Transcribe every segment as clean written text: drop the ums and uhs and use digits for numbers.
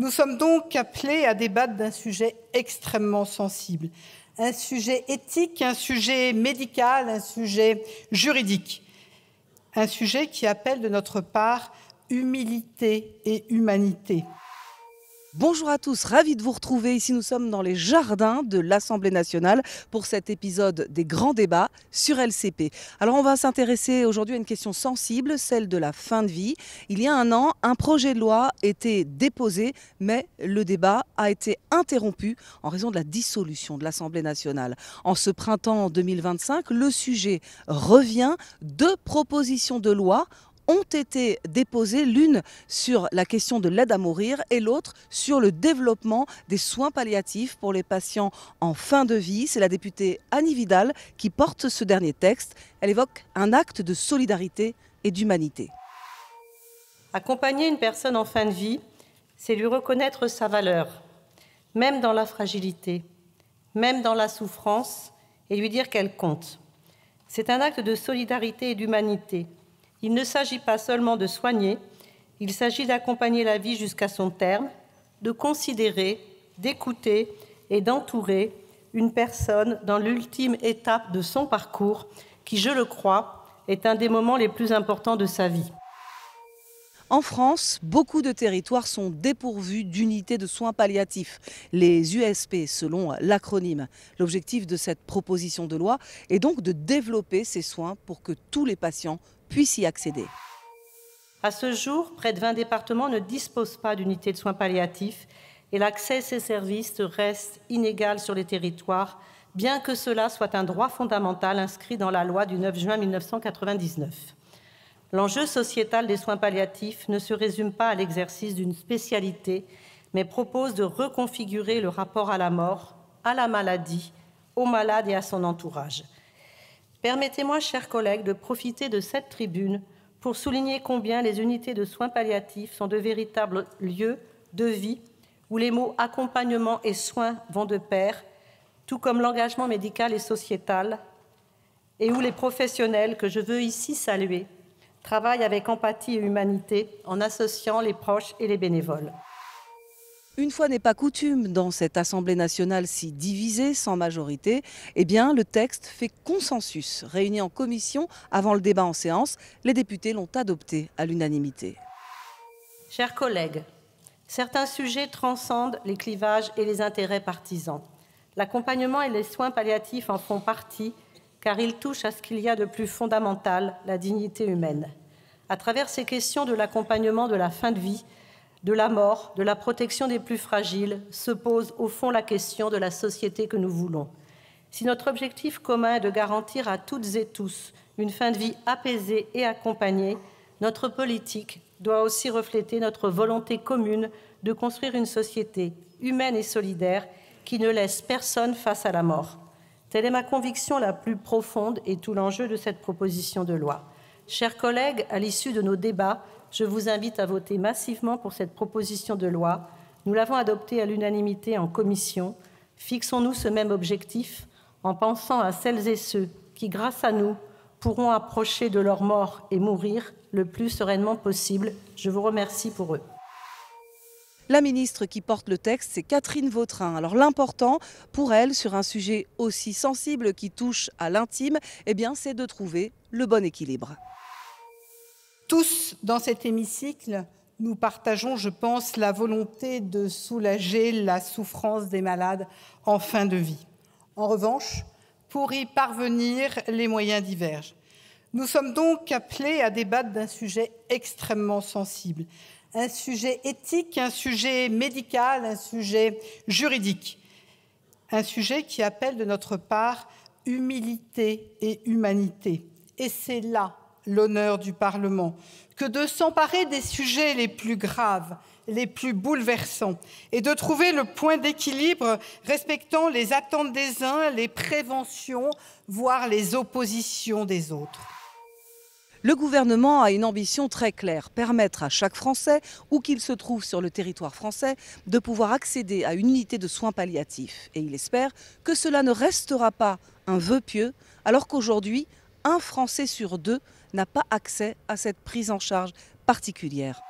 Nous sommes donc appelés à débattre d'un sujet extrêmement sensible, un sujet éthique, un sujet médical, un sujet juridique, un sujet qui appelle de notre part humilité et humanité. Bonjour à tous, ravi de vous retrouver. Ici, nous sommes dans les jardins de l'Assemblée nationale pour cet épisode des grands débats sur LCP. Alors, on va s'intéresser aujourd'hui à une question sensible, celle de la fin de vie. Il y a un an, un projet de loi était déposé, mais le débat a été interrompu en raison de la dissolution de l'Assemblée nationale. En ce printemps 2025, le sujet revient. 2 propositions de loi ont été déposées, l'une sur la question de l'aide à mourir et l'autre sur le développement des soins palliatifs pour les patients en fin de vie. C'est la députée Annie Vidal qui porte ce dernier texte. Elle évoque un acte de solidarité et d'humanité. Accompagner une personne en fin de vie, c'est lui reconnaître sa valeur, même dans la fragilité, même dans la souffrance, et lui dire qu'elle compte. C'est un acte de solidarité et d'humanité. Il ne s'agit pas seulement de soigner, il s'agit d'accompagner la vie jusqu'à son terme, de considérer, d'écouter et d'entourer une personne dans l'ultime étape de son parcours qui, je le crois, est un des moments les plus importants de sa vie. En France, beaucoup de territoires sont dépourvus d'unités de soins palliatifs, les USP selon l'acronyme. L'objectif de cette proposition de loi est donc de développer ces soins pour que tous les patients puissent y accéder. À ce jour, près de 20 départements ne disposent pas d'unités de soins palliatifs et l'accès à ces services reste inégal sur les territoires, bien que cela soit un droit fondamental inscrit dans la loi du 9 juin 1999. L'enjeu sociétal des soins palliatifs ne se résume pas à l'exercice d'une spécialité, mais propose de reconfigurer le rapport à la mort, à la maladie, au malade et à son entourage. Permettez-moi, chers collègues, de profiter de cette tribune pour souligner combien les unités de soins palliatifs sont de véritables lieux de vie où les mots accompagnement et soins vont de pair, tout comme l'engagement médical et sociétal, et où les professionnels, que je veux ici saluer, travaillent avec empathie et humanité en associant les proches et les bénévoles. Une fois n'est pas coutume dans cette Assemblée nationale si divisée, sans majorité, eh bien le texte fait consensus. Réunis en commission avant le débat en séance, les députés l'ont adopté à l'unanimité. Chers collègues, certains sujets transcendent les clivages et les intérêts partisans. L'accompagnement et les soins palliatifs en font partie, car ils touchent à ce qu'il y a de plus fondamental, la dignité humaine. À travers ces questions de l'accompagnement de la fin de vie, de la mort, de la protection des plus fragiles, se pose au fond la question de la société que nous voulons. Si notre objectif commun est de garantir à toutes et tous une fin de vie apaisée et accompagnée, notre politique doit aussi refléter notre volonté commune de construire une société humaine et solidaire qui ne laisse personne face à la mort. Telle est ma conviction la plus profonde et tout l'enjeu de cette proposition de loi. Chers collègues, à l'issue de nos débats, je vous invite à voter massivement pour cette proposition de loi. Nous l'avons adoptée à l'unanimité en commission. Fixons-nous ce même objectif en pensant à celles et ceux qui, grâce à nous, pourront approcher de leur mort et mourir le plus sereinement possible. Je vous remercie pour eux. La ministre qui porte le texte, c'est Catherine Vautrin. Alors l'important pour elle, sur un sujet aussi sensible qui touche à l'intime, eh bien, c'est de trouver le bon équilibre. Tous, dans cet hémicycle, nous partageons, je pense, la volonté de soulager la souffrance des malades en fin de vie. En revanche, pour y parvenir, les moyens divergent. Nous sommes donc appelés à débattre d'un sujet extrêmement sensible, un sujet éthique, un sujet médical, un sujet juridique, un sujet qui appelle de notre part humilité et humanité. Et c'est là l'honneur du Parlement, que de s'emparer des sujets les plus graves, les plus bouleversants, et de trouver le point d'équilibre respectant les attentes des uns, les préventions, voire les oppositions des autres. Le gouvernement a une ambition très claire, permettre à chaque Français, où qu'il se trouve sur le territoire français, de pouvoir accéder à une unité de soins palliatifs. Et il espère que cela ne restera pas un vœu pieux, alors qu'aujourd'hui, un Français sur 2 n'a pas accès à cette prise en charge particulière.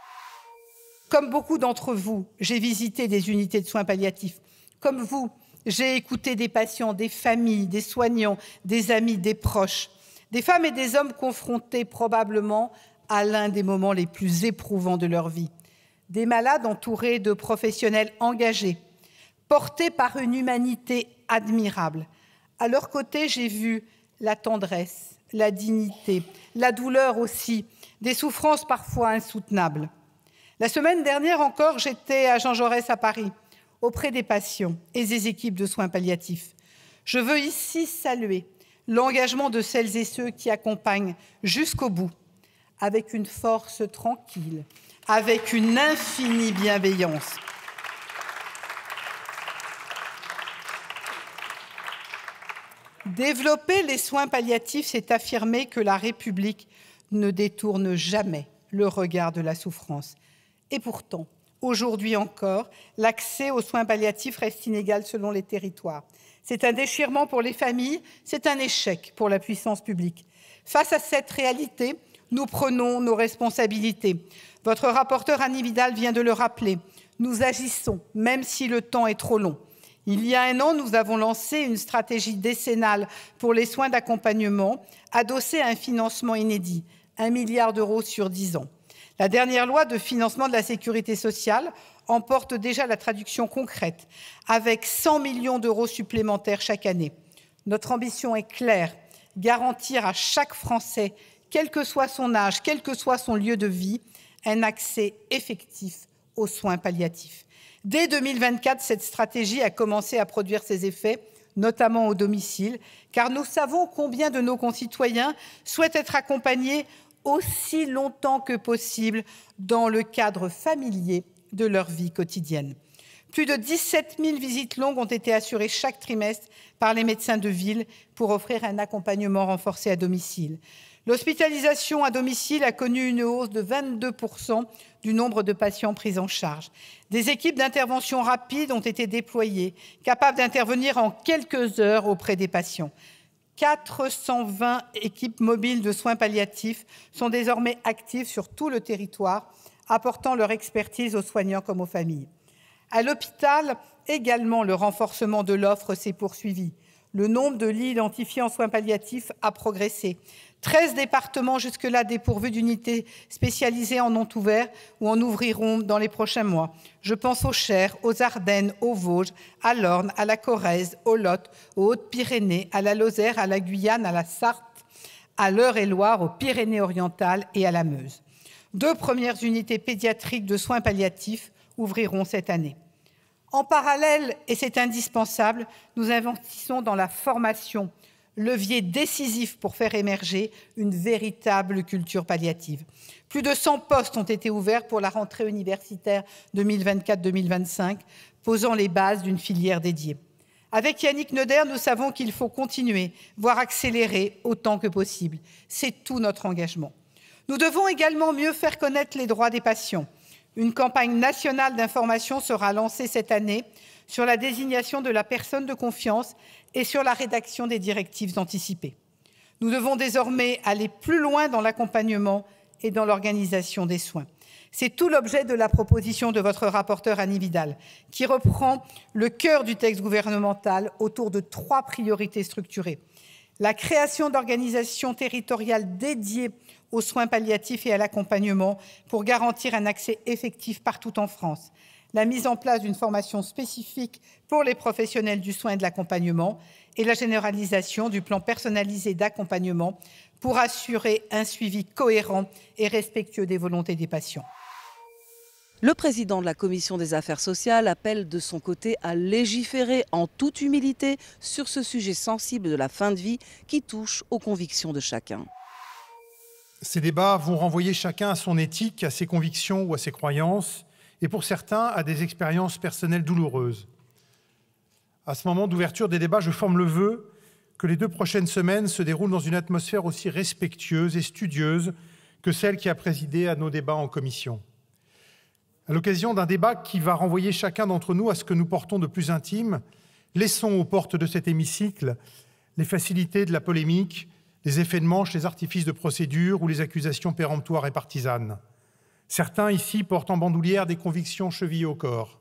Comme beaucoup d'entre vous, j'ai visité des unités de soins palliatifs. Comme vous, j'ai écouté des patients, des familles, des soignants, des amis, des proches, des femmes et des hommes confrontés probablement à l'un des moments les plus éprouvants de leur vie. Des malades entourés de professionnels engagés, portés par une humanité admirable. À leur côté, j'ai vu la tendresse, la dignité, la douleur aussi, des souffrances parfois insoutenables. La semaine dernière encore, j'étais à Jean Jaurès à Paris, auprès des patients et des équipes de soins palliatifs. Je veux ici saluer l'engagement de celles et ceux qui accompagnent jusqu'au bout, avec une force tranquille, avec une infinie bienveillance. Développer les soins palliatifs, c'est affirmer que la République ne détourne jamais le regard de la souffrance. Et pourtant, aujourd'hui encore, l'accès aux soins palliatifs reste inégal selon les territoires. C'est un déchirement pour les familles, c'est un échec pour la puissance publique. Face à cette réalité, nous prenons nos responsabilités. Votre rapporteur Annie Vidal vient de le rappeler. Nous agissons, même si le temps est trop long. Il y a un an, nous avons lancé une stratégie décennale pour les soins d'accompagnement, adossée à un financement inédit, 1 milliard d'euros sur 10 ans. La dernière loi de financement de la sécurité sociale en porte déjà la traduction concrète, avec 100 millions d'euros supplémentaires chaque année. Notre ambition est claire, garantir à chaque Français, quel que soit son âge, quel que soit son lieu de vie, un accès effectif aux soins palliatifs. Dès 2024, cette stratégie a commencé à produire ses effets, notamment au domicile, car nous savons combien de nos concitoyens souhaitent être accompagnés aussi longtemps que possible dans le cadre familier de leur vie quotidienne. Plus de 17 000 visites longues ont été assurées chaque trimestre par les médecins de ville pour offrir un accompagnement renforcé à domicile. L'hospitalisation à domicile a connu une hausse de 22% du nombre de patients pris en charge. Des équipes d'intervention rapide ont été déployées, capables d'intervenir en quelques heures auprès des patients. 420 équipes mobiles de soins palliatifs sont désormais actives sur tout le territoire, apportant leur expertise aux soignants comme aux familles. À l'hôpital, également, le renforcement de l'offre s'est poursuivi. Le nombre de lits identifiés en soins palliatifs a progressé. 13 départements jusque-là dépourvus d'unités spécialisées en ont ouvert ou en ouvriront dans les prochains mois. Je pense au Cher, aux Ardennes, aux Vosges, à l'Orne, à la Corrèze, au Lot, aux Hautes-Pyrénées, à la Lozère, à la Guyane, à la Sarthe, à l'Eure-et-Loire, aux Pyrénées-Orientales et à la Meuse. 2 premières unités pédiatriques de soins palliatifs ouvriront cette année. En parallèle, et c'est indispensable, nous investissons dans la formation, levier décisif pour faire émerger une véritable culture palliative. Plus de 100 postes ont été ouverts pour la rentrée universitaire 2024-2025, posant les bases d'une filière dédiée. Avec Yannick Neuder, nous savons qu'il faut continuer, voire accélérer autant que possible. C'est tout notre engagement. Nous devons également mieux faire connaître les droits des patients. Une campagne nationale d'information sera lancée cette année sur la désignation de la personne de confiance et sur la rédaction des directives anticipées. Nous devons désormais aller plus loin dans l'accompagnement et dans l'organisation des soins. C'est tout l'objet de la proposition de votre rapporteur Annie Vidal, qui reprend le cœur du texte gouvernemental autour de 3 priorités structurées. La création d'organisations territoriales dédiées aux soins palliatifs et à l'accompagnement pour garantir un accès effectif partout en France. La mise en place d'une formation spécifique pour les professionnels du soin et de l'accompagnement et la généralisation du plan personnalisé d'accompagnement pour assurer un suivi cohérent et respectueux des volontés des patients. Le président de la Commission des affaires sociales appelle de son côté à légiférer en toute humilité sur ce sujet sensible de la fin de vie qui touche aux convictions de chacun. Ces débats vont renvoyer chacun à son éthique, à ses convictions ou à ses croyances, et pour certains, à des expériences personnelles douloureuses. À ce moment d'ouverture des débats, je forme le vœu que les 2 prochaines semaines se déroulent dans une atmosphère aussi respectueuse et studieuse que celle qui a présidé à nos débats en commission. À l'occasion d'un débat qui va renvoyer chacun d'entre nous à ce que nous portons de plus intime, laissons aux portes de cet hémicycle les facilités de la polémique, les effets de manche, les artifices de procédure ou les accusations péremptoires et partisanes. Certains ici portent en bandoulière des convictions chevillées au corps.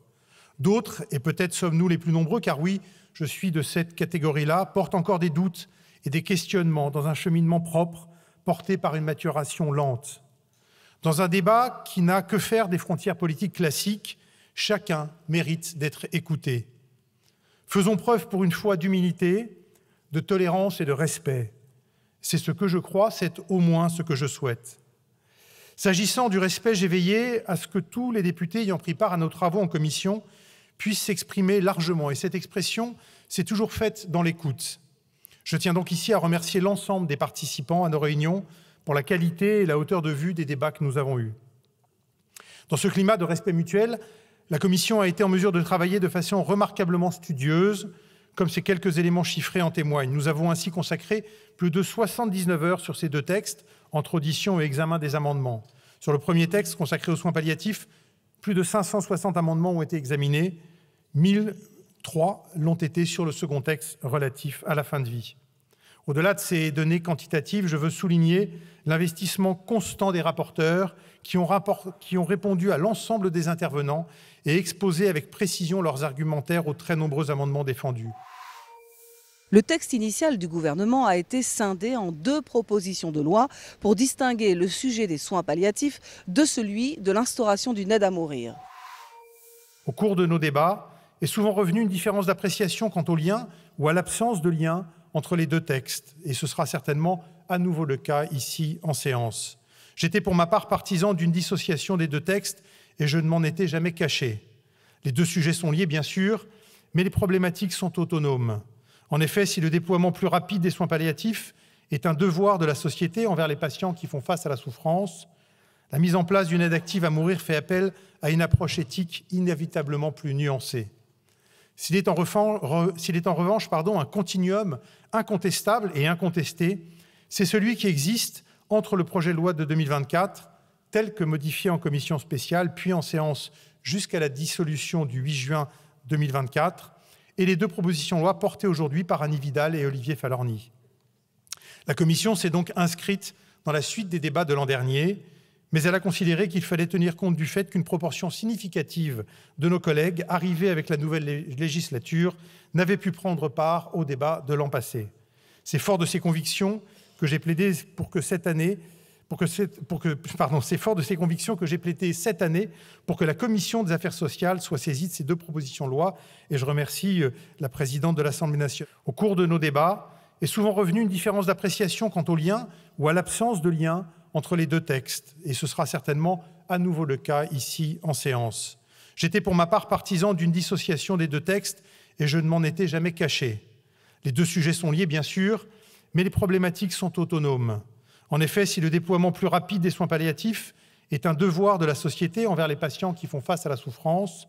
D'autres, et peut-être sommes-nous les plus nombreux, car oui, je suis de cette catégorie-là, portent encore des doutes et des questionnements dans un cheminement propre, porté par une maturation lente. Dans un débat qui n'a que faire des frontières politiques classiques, chacun mérite d'être écouté. Faisons preuve pour une fois d'humilité, de tolérance et de respect. C'est ce que je crois, c'est au moins ce que je souhaite. S'agissant du respect, j'ai veillé à ce que tous les députés ayant pris part à nos travaux en commission puissent s'exprimer largement. Et cette expression s'est toujours faite dans l'écoute. Je tiens donc ici à remercier l'ensemble des participants à nos réunions pour la qualité et la hauteur de vue des débats que nous avons eus. Dans ce climat de respect mutuel, la Commission a été en mesure de travailler de façon remarquablement studieuse, comme ces quelques éléments chiffrés en témoignent. Nous avons ainsi consacré plus de 79 heures sur ces deux textes, entre audition et examen des amendements. Sur le premier texte, consacré aux soins palliatifs, plus de 560 amendements ont été examinés, 1003 l'ont été sur le second texte relatif à la fin de vie. Au-delà de ces données quantitatives, je veux souligner l'investissement constant des rapporteurs qui ont répondu à l'ensemble des intervenants et exposé avec précision leurs argumentaires aux très nombreux amendements défendus. Le texte initial du gouvernement a été scindé en deux propositions de loi pour distinguer le sujet des soins palliatifs de celui de l'instauration d'une aide à mourir. Au cours de nos débats est souvent revenue une différence d'appréciation quant au lien ou à l'absence de lien entre les deux textes, et ce sera certainement à nouveau le cas ici en séance. J'étais pour ma part partisan d'une dissociation des deux textes et je ne m'en étais jamais caché. Les deux sujets sont liés, bien sûr, mais les problématiques sont autonomes. En effet, si le déploiement plus rapide des soins palliatifs est un devoir de la société envers les patients qui font face à la souffrance, la mise en place d'une aide active à mourir fait appel à une approche éthique inévitablement plus nuancée. S'il est en revanche un continuum incontestable et incontesté, c'est celui qui existe entre le projet de loi de 2024, tel que modifié en commission spéciale, puis en séance jusqu'à la dissolution du 8 juin 2024, et les deux propositions de loi portées aujourd'hui par Annie Vidal et Olivier Falorni. La commission s'est donc inscrite dans la suite des débats de l'an dernier, mais elle a considéré qu'il fallait tenir compte du fait qu'une proportion significative de nos collègues, arrivés avec la nouvelle législature, n'avaient pu prendre part au débat de l'an passé. C'est fort de ces convictions que j'ai plaidé c'est fort de ces convictions que j'ai plaidé cette année pour que la Commission des affaires sociales soit saisie de ces deux propositions de loi, et je remercie la présidente de l'Assemblée nationale. Au cours de nos débats est souvent revenue une différence d'appréciation quant au lien ou à l'absence de lien entre les deux textes, et ce sera certainement à nouveau le cas ici en séance. J'étais pour ma part partisan d'une dissociation des deux textes et je ne m'en étais jamais caché. Les deux sujets sont liés, bien sûr, mais les problématiques sont autonomes. En effet, si le déploiement plus rapide des soins palliatifs est un devoir de la société envers les patients qui font face à la souffrance,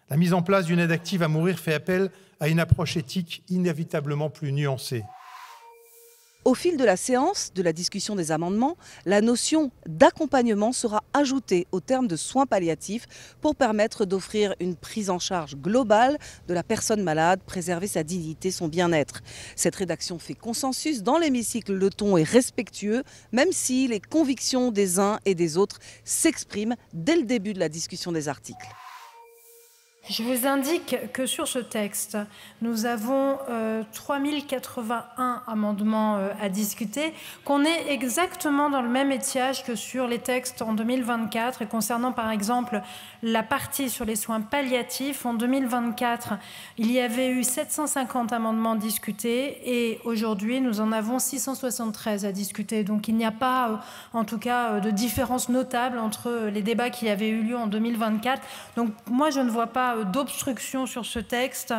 la mise en place d'une aide active à mourir fait appel à une approche éthique inévitablement plus nuancée. Au fil de la séance, de la discussion des amendements, la notion d'accompagnement sera ajoutée au terme de soins palliatifs pour permettre d'offrir une prise en charge globale de la personne malade, préserver sa dignité, son bien-être. Cette rédaction fait consensus. Dans l'hémicycle, le ton est respectueux, même si les convictions des uns et des autres s'expriment dès le début de la discussion des articles. Je vous indique que sur ce texte, nous avons 3081 amendements à discuter, qu'on est exactement dans le même étiage que sur les textes en 2024. Et concernant par exemple la partie sur les soins palliatifs, en 2024, il y avait eu 750 amendements discutés et aujourd'hui, nous en avons 673 à discuter. Donc il n'y a pas, en tout cas, de différence notable entre les débats qui avaient eu lieu en 2024. Donc moi, je ne vois pas d'obstruction sur ce texte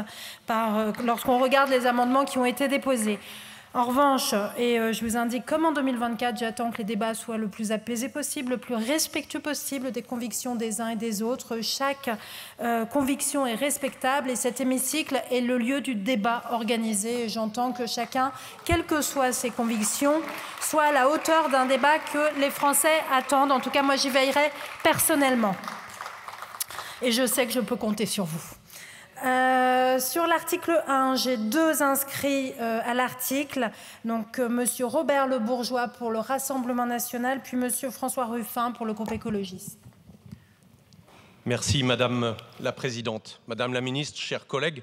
lorsqu'on regarde les amendements qui ont été déposés. En revanche, et je vous indique comme en 2024, j'attends que les débats soient le plus apaisés possible, le plus respectueux possible des convictions des uns et des autres. Chaque conviction est respectable et cet hémicycle est le lieu du débat organisé. J'entends que chacun, quelles que soient ses convictions, soit à la hauteur d'un débat que les Français attendent. En tout cas, moi, j'y veillerai personnellement. Et je sais que je peux compter sur vous. Sur l'article 1, j'ai deux inscrits à l'article. Donc, monsieur Robert Le Bourgeois pour le Rassemblement national, puis monsieur François Ruffin pour le groupe écologiste. Merci Madame la Présidente. Madame la Ministre, chers collègues,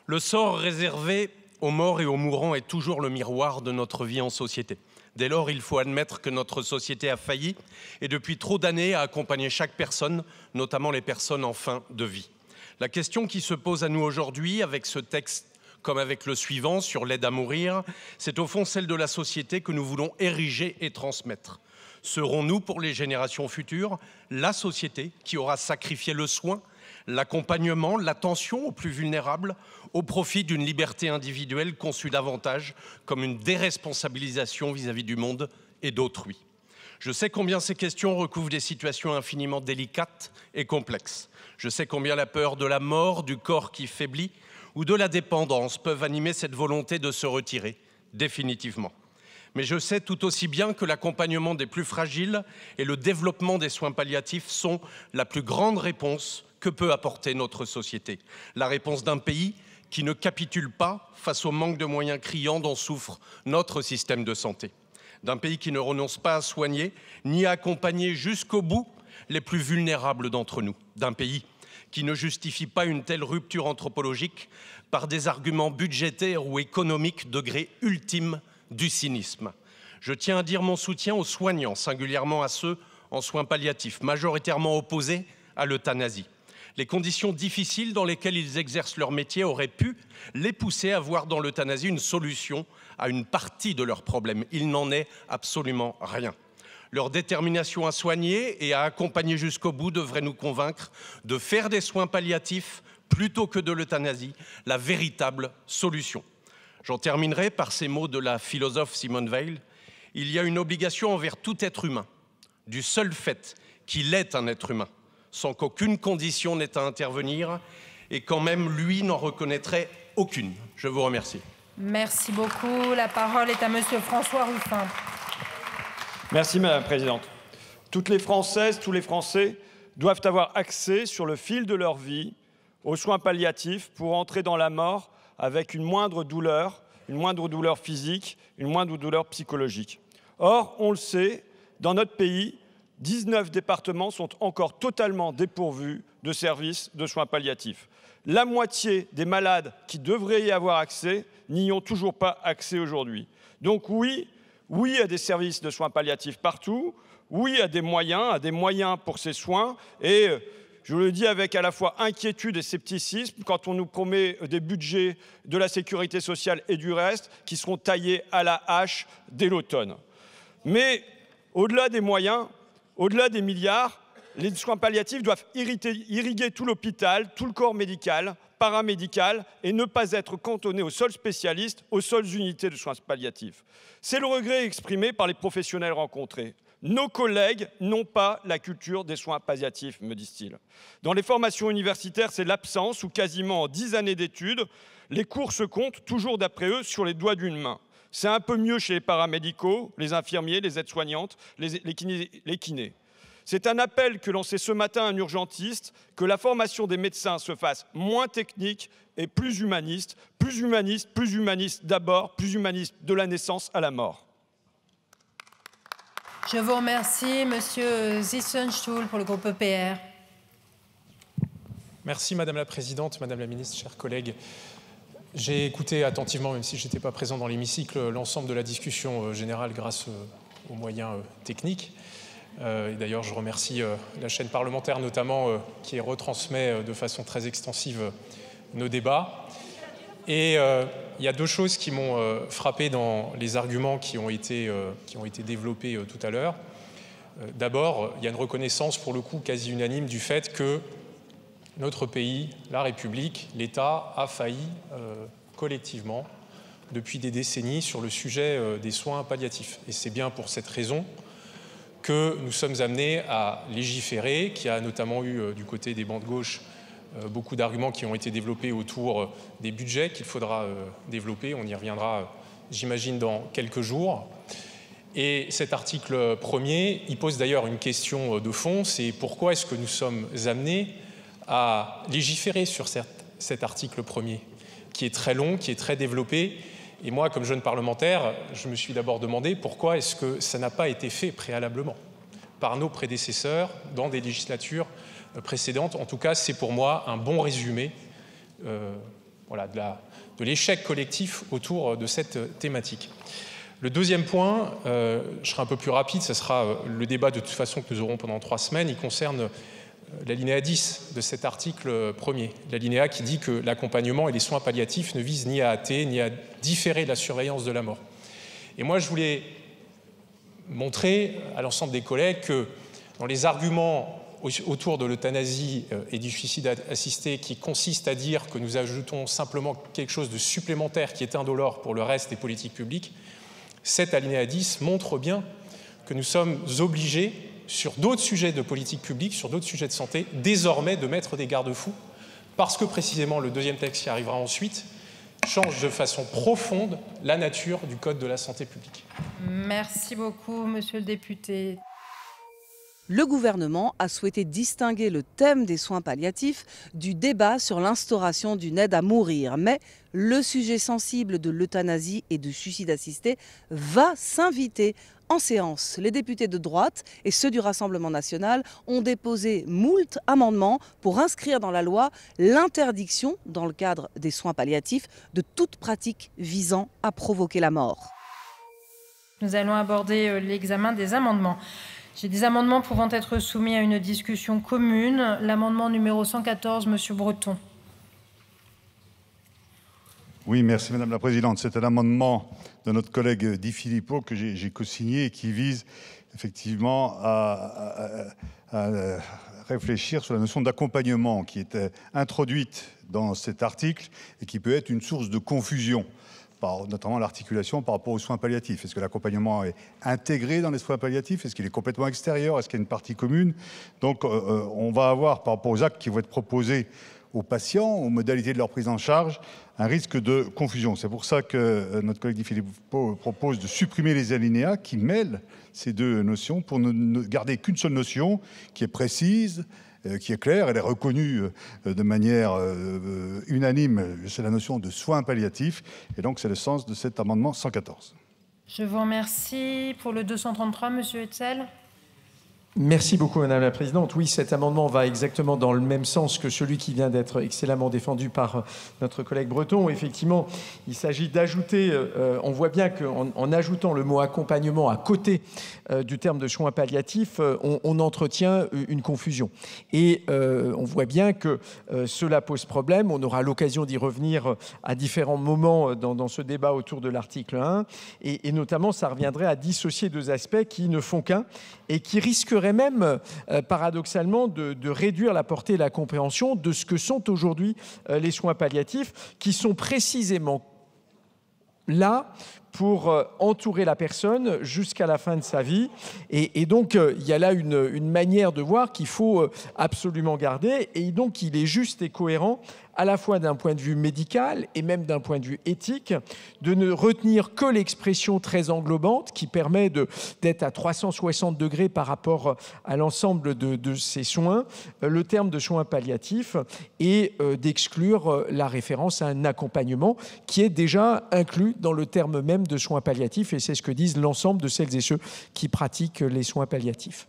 le sort réservé aux morts et aux mourants est toujours le miroir de notre vie en société. Dès lors, il faut admettre que notre société a failli et depuis trop d'années a accompagné chaque personne, notamment les personnes en fin de vie. La question qui se pose à nous aujourd'hui, avec ce texte comme avec le suivant sur l'aide à mourir, c'est au fond celle de la société que nous voulons ériger et transmettre. Serons-nous, pour les générations futures, la société qui aura sacrifié le soin, l'accompagnement, l'attention aux plus vulnérables au profit d'une liberté individuelle conçue davantage comme une déresponsabilisation vis-à-vis du monde et d'autrui? Je sais combien ces questions recouvrent des situations infiniment délicates et complexes. Je sais combien la peur de la mort, du corps qui faiblit ou de la dépendance peuvent animer cette volonté de se retirer définitivement. Mais je sais tout aussi bien que l'accompagnement des plus fragiles et le développement des soins palliatifs sont la plus grande réponse que peut apporter notre société. La réponse d'un pays qui ne capitule pas face au manque de moyens criants dont souffre notre système de santé. D'un pays qui ne renonce pas à soigner ni à accompagner jusqu'au bout les plus vulnérables d'entre nous. D'un pays qui ne justifie pas une telle rupture anthropologique par des arguments budgétaires ou économiques, degré ultime du cynisme. Je tiens à dire mon soutien aux soignants, singulièrement à ceux en soins palliatifs, majoritairement opposés à l'euthanasie. Les conditions difficiles dans lesquelles ils exercent leur métier auraient pu les pousser à voir dans l'euthanasie une solution à une partie de leurs problèmes. Il n'en est absolument rien. Leur détermination à soigner et à accompagner jusqu'au bout devrait nous convaincre de faire des soins palliatifs plutôt que de l'euthanasie la véritable solution. J'en terminerai par ces mots de la philosophe Simone Weil. Il y a une obligation envers tout être humain, du seul fait qu'il est un être humain, sans qu'aucune condition n'ait à intervenir et quand même lui n'en reconnaîtrait aucune. Je vous remercie. Merci beaucoup. La parole est à Monsieur François Ruffin. Merci Madame la Présidente. Toutes les Françaises, tous les Français doivent avoir accès sur le fil de leur vie aux soins palliatifs pour entrer dans la mort avec une moindre douleur physique, une moindre douleur psychologique. Or, on le sait, dans notre pays, 19 départements sont encore totalement dépourvus de services de soins palliatifs. La moitié des malades qui devraient y avoir accès n'y ont toujours pas accès aujourd'hui. Donc oui à des services de soins palliatifs partout, oui à des moyens pour ces soins et je le dis avec à la fois inquiétude et scepticisme quand on nous promet des budgets de la sécurité sociale et du reste qui seront taillés à la hache dès l'automne. Mais au-delà des moyens, au-delà des milliards, les soins palliatifs doivent irriguer tout l'hôpital, tout le corps médical, paramédical et ne pas être cantonnés aux seuls spécialistes, aux seules unités de soins palliatifs. C'est le regret exprimé par les professionnels rencontrés. Nos collègues n'ont pas la culture des soins palliatifs, me disent-ils. Dans les formations universitaires, c'est l'absence, ou quasiment en 10 années d'études, les cours se comptent, toujours d'après eux, sur les doigts d'une main. C'est un peu mieux chez les paramédicaux, les infirmiers, les aides-soignantes, les kinés. C'est un appel que lançait ce matin un urgentiste, que la formation des médecins se fasse moins technique et plus humaniste d'abord, plus humaniste de la naissance à la mort. Je vous remercie, Monsieur Zissenstuhl, pour le groupe EPR. Merci Madame la Présidente, Madame la Ministre, chers collègues. J'ai écouté attentivement, même si je n'étais pas présent dans l'hémicycle, l'ensemble de la discussion générale grâce aux moyens techniques. D'ailleurs, je remercie la chaîne parlementaire notamment qui retransmet de façon très extensive nos débats. Et il y a deux choses qui m'ont frappé dans les arguments qui ont été développés tout à l'heure. D'abord, il y a une reconnaissance pour le coup quasi unanime du fait que notre pays, la République, l'État a failli collectivement depuis des décennies sur le sujet des soins palliatifs. Et c'est bien pour cette raison que nous sommes amenés à légiférer, qui a notamment eu du côté des bancs de gauche beaucoup d'arguments qui ont été développés autour des budgets qu'il faudra développer. On y reviendra, j'imagine, dans quelques jours. Et cet article premier, il pose d'ailleurs une question de fond, c'est pourquoi est-ce que nous sommes amenés à légiférer sur cet article premier, qui est très long, qui est très développé. Et moi, comme jeune parlementaire, je me suis d'abord demandé pourquoi est-ce que ça n'a pas été fait préalablement par nos prédécesseurs dans des législatures précédentes. En tout cas, c'est pour moi un bon résumé de l'échec collectif autour de cette thématique. Le deuxième point, je serai un peu plus rapide, ce sera le débat de toute façon que nous aurons pendant 3 semaines, il concerne l'alinéa 10 de cet article premier, l'alinéa qui dit que l'accompagnement et les soins palliatifs ne visent ni à hâter, ni à différer la surveillance de la mort. Et moi, je voulais montrer à l'ensemble des collègues que dans les arguments autour de l'euthanasie et du suicide assisté qui consistent à dire que nous ajoutons simplement quelque chose de supplémentaire qui est indolore pour le reste des politiques publiques, cet alinéa 10 montre bien que nous sommes obligés, sur d'autres sujets de politique publique, sur d'autres sujets de santé, désormais de mettre des garde-fous, parce que précisément le deuxième texte qui arrivera ensuite change de façon profonde la nature du Code de la santé publique. Merci beaucoup, monsieur le député. Le gouvernement a souhaité distinguer le thème des soins palliatifs du débat sur l'instauration d'une aide à mourir. Mais le sujet sensible de l'euthanasie et du suicide assisté va s'inviter en séance. Les députés de droite et ceux du Rassemblement national ont déposé moult amendements pour inscrire dans la loi l'interdiction, dans le cadre des soins palliatifs, de toute pratique visant à provoquer la mort. Nous allons aborder l'examen des amendements. J'ai des amendements pouvant être soumis à une discussion commune. L'amendement numéro 114, monsieur Breton. Oui, merci Madame la Présidente. C'est un amendement de notre collègue Di Filippo que j'ai co-signé et qui vise effectivement à réfléchir sur la notion d'accompagnement qui est introduite dans cet article et qui peut être une source de confusion, notamment l'articulation par rapport aux soins palliatifs. Est-ce que l'accompagnement est intégré dans les soins palliatifs? Est-ce qu'il est complètement extérieur? Est-ce qu'il y a une partie commune? Donc on va avoir, par rapport aux actes qui vont être proposés aux patients, aux modalités de leur prise en charge, un risque de confusion. C'est pour ça que notre collègue Di Filippo propose de supprimer les alinéas qui mêlent ces deux notions pour ne garder qu'une seule notion qui est précise, qui est claire, elle est reconnue de manière unanime, c'est la notion de soins palliatifs, et donc c'est le sens de cet amendement 114. Je vous remercie. Pour le 233, monsieur Hetzel. Merci beaucoup, Madame la Présidente. Oui, cet amendement va exactement dans le même sens que celui qui vient d'être excellemment défendu par notre collègue Breton. Effectivement, il s'agit d'ajouter, on voit bien qu'en ajoutant le mot accompagnement à côté du terme de soins palliatifs, on entretient une confusion. Et on voit bien que cela pose problème. On aura l'occasion d'y revenir à différents moments dans ce débat autour de l'article 1. Et notamment, ça reviendrait à dissocier deux aspects qui ne font qu'un et qui risqueraient même, paradoxalement, de réduire la portée et la compréhension de ce que sont aujourd'hui les soins palliatifs, qui sont précisément là pour entourer la personne jusqu'à la fin de sa vie. Et donc, il y a là une manière de voir qu'il faut absolument garder. Et donc, il est juste et cohérent, à la fois d'un point de vue médical et même d'un point de vue éthique, de ne retenir que l'expression très englobante qui permet d'être à 360 degrés par rapport à l'ensemble de ces soins, le terme de soins palliatifs, et d'exclure la référence à un accompagnement qui est déjà inclus dans le terme même de soins palliatifs, et c'est ce que disent l'ensemble de celles et ceux qui pratiquent les soins palliatifs.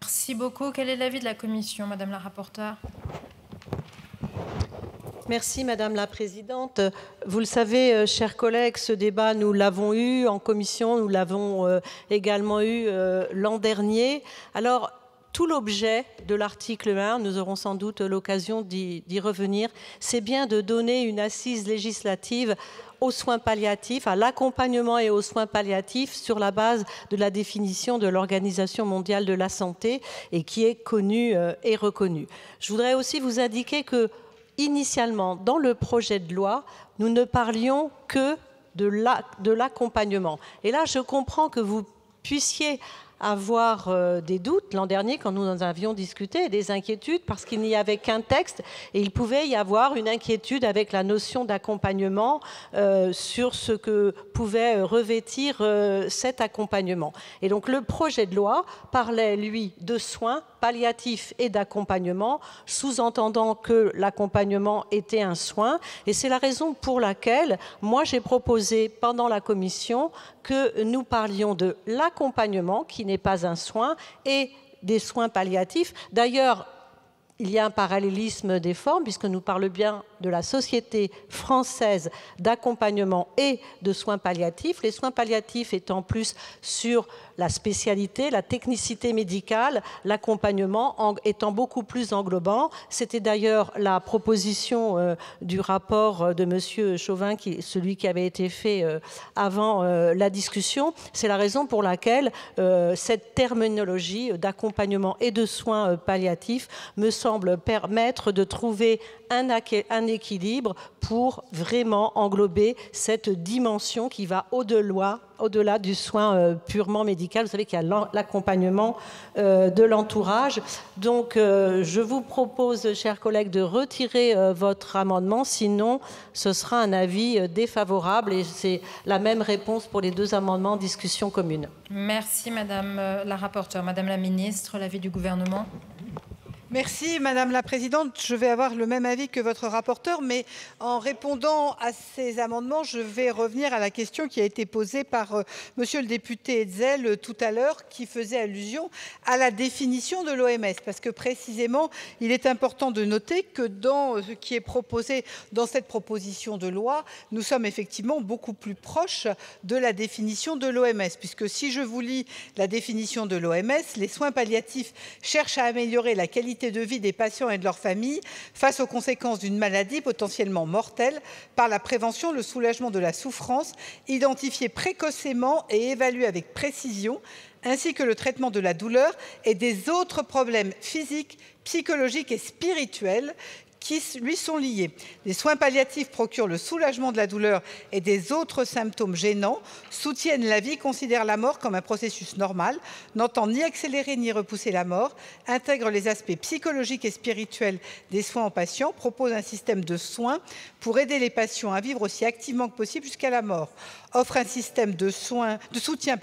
Merci beaucoup. Quel est l'avis de la Commission, Madame la rapporteure ? Merci Madame la Présidente. Vous le savez, chers collègues, ce débat, nous l'avons eu en commission, nous l'avons également eu l'an dernier. Alors, tout l'objet de l'article 1, nous aurons sans doute l'occasion d'y revenir, c'est bien de donner une assise législative aux soins palliatifs, à l'accompagnement et aux soins palliatifs sur la base de la définition de l'Organisation mondiale de la santé et qui est connue et reconnue. Je voudrais aussi vous indiquer que initialement, dans le projet de loi, nous ne parlions que de l'accompagnement. Et là, je comprends que vous puissiez avoir des doutes l'an dernier quand nous en avions discuté, des inquiétudes, parce qu'il n'y avait qu'un texte et il pouvait y avoir une inquiétude avec la notion d'accompagnement sur ce que pouvait revêtir cet accompagnement. Et donc le projet de loi parlait, lui, de soins palliatifs et d'accompagnement, sous-entendant que l'accompagnement était un soin. Et c'est la raison pour laquelle moi j'ai proposé pendant la commission que nous parlions de l'accompagnement, qui n'est pas un soin, et des soins palliatifs. D'ailleurs, il y a un parallélisme des formes, puisque nous parlons bien de la Société française d'accompagnement et de soins palliatifs. Les soins palliatifs étant plus sur la spécialité, la technicité médicale, l'accompagnement étant beaucoup plus englobant. C'était d'ailleurs la proposition du rapport de M. Chauvin, celui qui avait été fait avant la discussion. C'est la raison pour laquelle cette terminologie d'accompagnement et de soins palliatifs me semble permettre de trouver un équilibre pour vraiment englober cette dimension qui va au-delà du soin purement médical. Vous savez qu'il y a l'accompagnement de l'entourage. Donc, je vous propose, chers collègues, de retirer votre amendement. Sinon, ce sera un avis défavorable. Et c'est la même réponse pour les 2 amendements en discussion commune. Merci, Madame la rapporteure. Madame la ministre, l'avis du gouvernement. Merci Madame la Présidente. Je vais avoir le même avis que votre rapporteur, mais en répondant à ces amendements, je vais revenir à la question qui a été posée par Monsieur le député Hetzel tout à l'heure, qui faisait allusion à la définition de l'OMS, parce que précisément, il est important de noter que dans ce qui est proposé dans cette proposition de loi, nous sommes effectivement beaucoup plus proches de la définition de l'OMS, puisque si je vous lis la définition de l'OMS, les soins palliatifs cherchent à améliorer la qualité de vie des patients et de leurs familles face aux conséquences d'une maladie potentiellement mortelle par la prévention, le soulagement de la souffrance, identifier précocement et évaluer avec précision, ainsi que le traitement de la douleur et des autres problèmes physiques, psychologiques et spirituels qui lui sont liés. Les soins palliatifs procurent le soulagement de la douleur et des autres symptômes gênants, soutiennent la vie, considèrent la mort comme un processus normal, n'entendent ni accélérer ni repousser la mort, intègrent les aspects psychologiques et spirituels des soins aux patients, proposent un système de soins pour aider les patients à vivre aussi activement que possible jusqu'à la mort, offre un système de soutien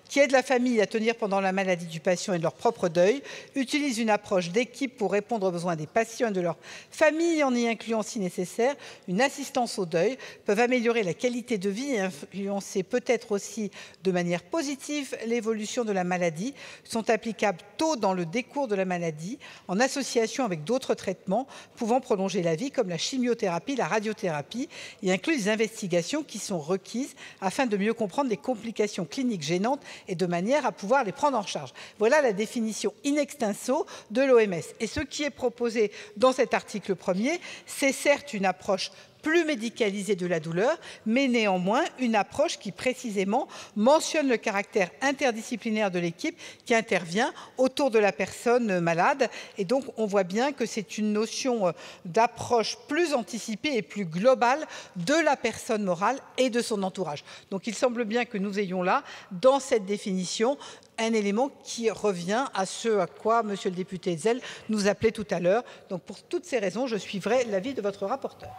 qui aide la famille à tenir pendant la maladie du patient et de leur propre deuil, utilise une approche d'équipe pour répondre aux besoins des patients et de leur famille en y incluant si nécessaire une assistance au deuil, peuvent améliorer la qualité de vie et influencer peut-être aussi de manière positive l'évolution de la maladie, sont applicables tôt dans le décours de la maladie, en association avec d'autres traitements pouvant prolonger la vie comme la chimiothérapie, la radiothérapie, et incluent des investigations qui sont requises afin de mieux comprendre les complications cliniques gênantes et de manière à pouvoir les prendre en charge. Voilà la définition in extenso de l'OMS. Et ce qui est proposé dans cet article premier, c'est certes une approche plus médicalisée de la douleur, mais néanmoins une approche qui précisément mentionne le caractère interdisciplinaire de l'équipe qui intervient autour de la personne malade. Et donc on voit bien que c'est une notion d'approche plus anticipée et plus globale de la personne morale et de son entourage. Donc il semble bien que nous ayons là, dans cette définition, un élément qui revient à ce à quoi Monsieur le député Hetzel nous appelait tout à l'heure. Donc pour toutes ces raisons, je suivrai l'avis de votre rapporteur.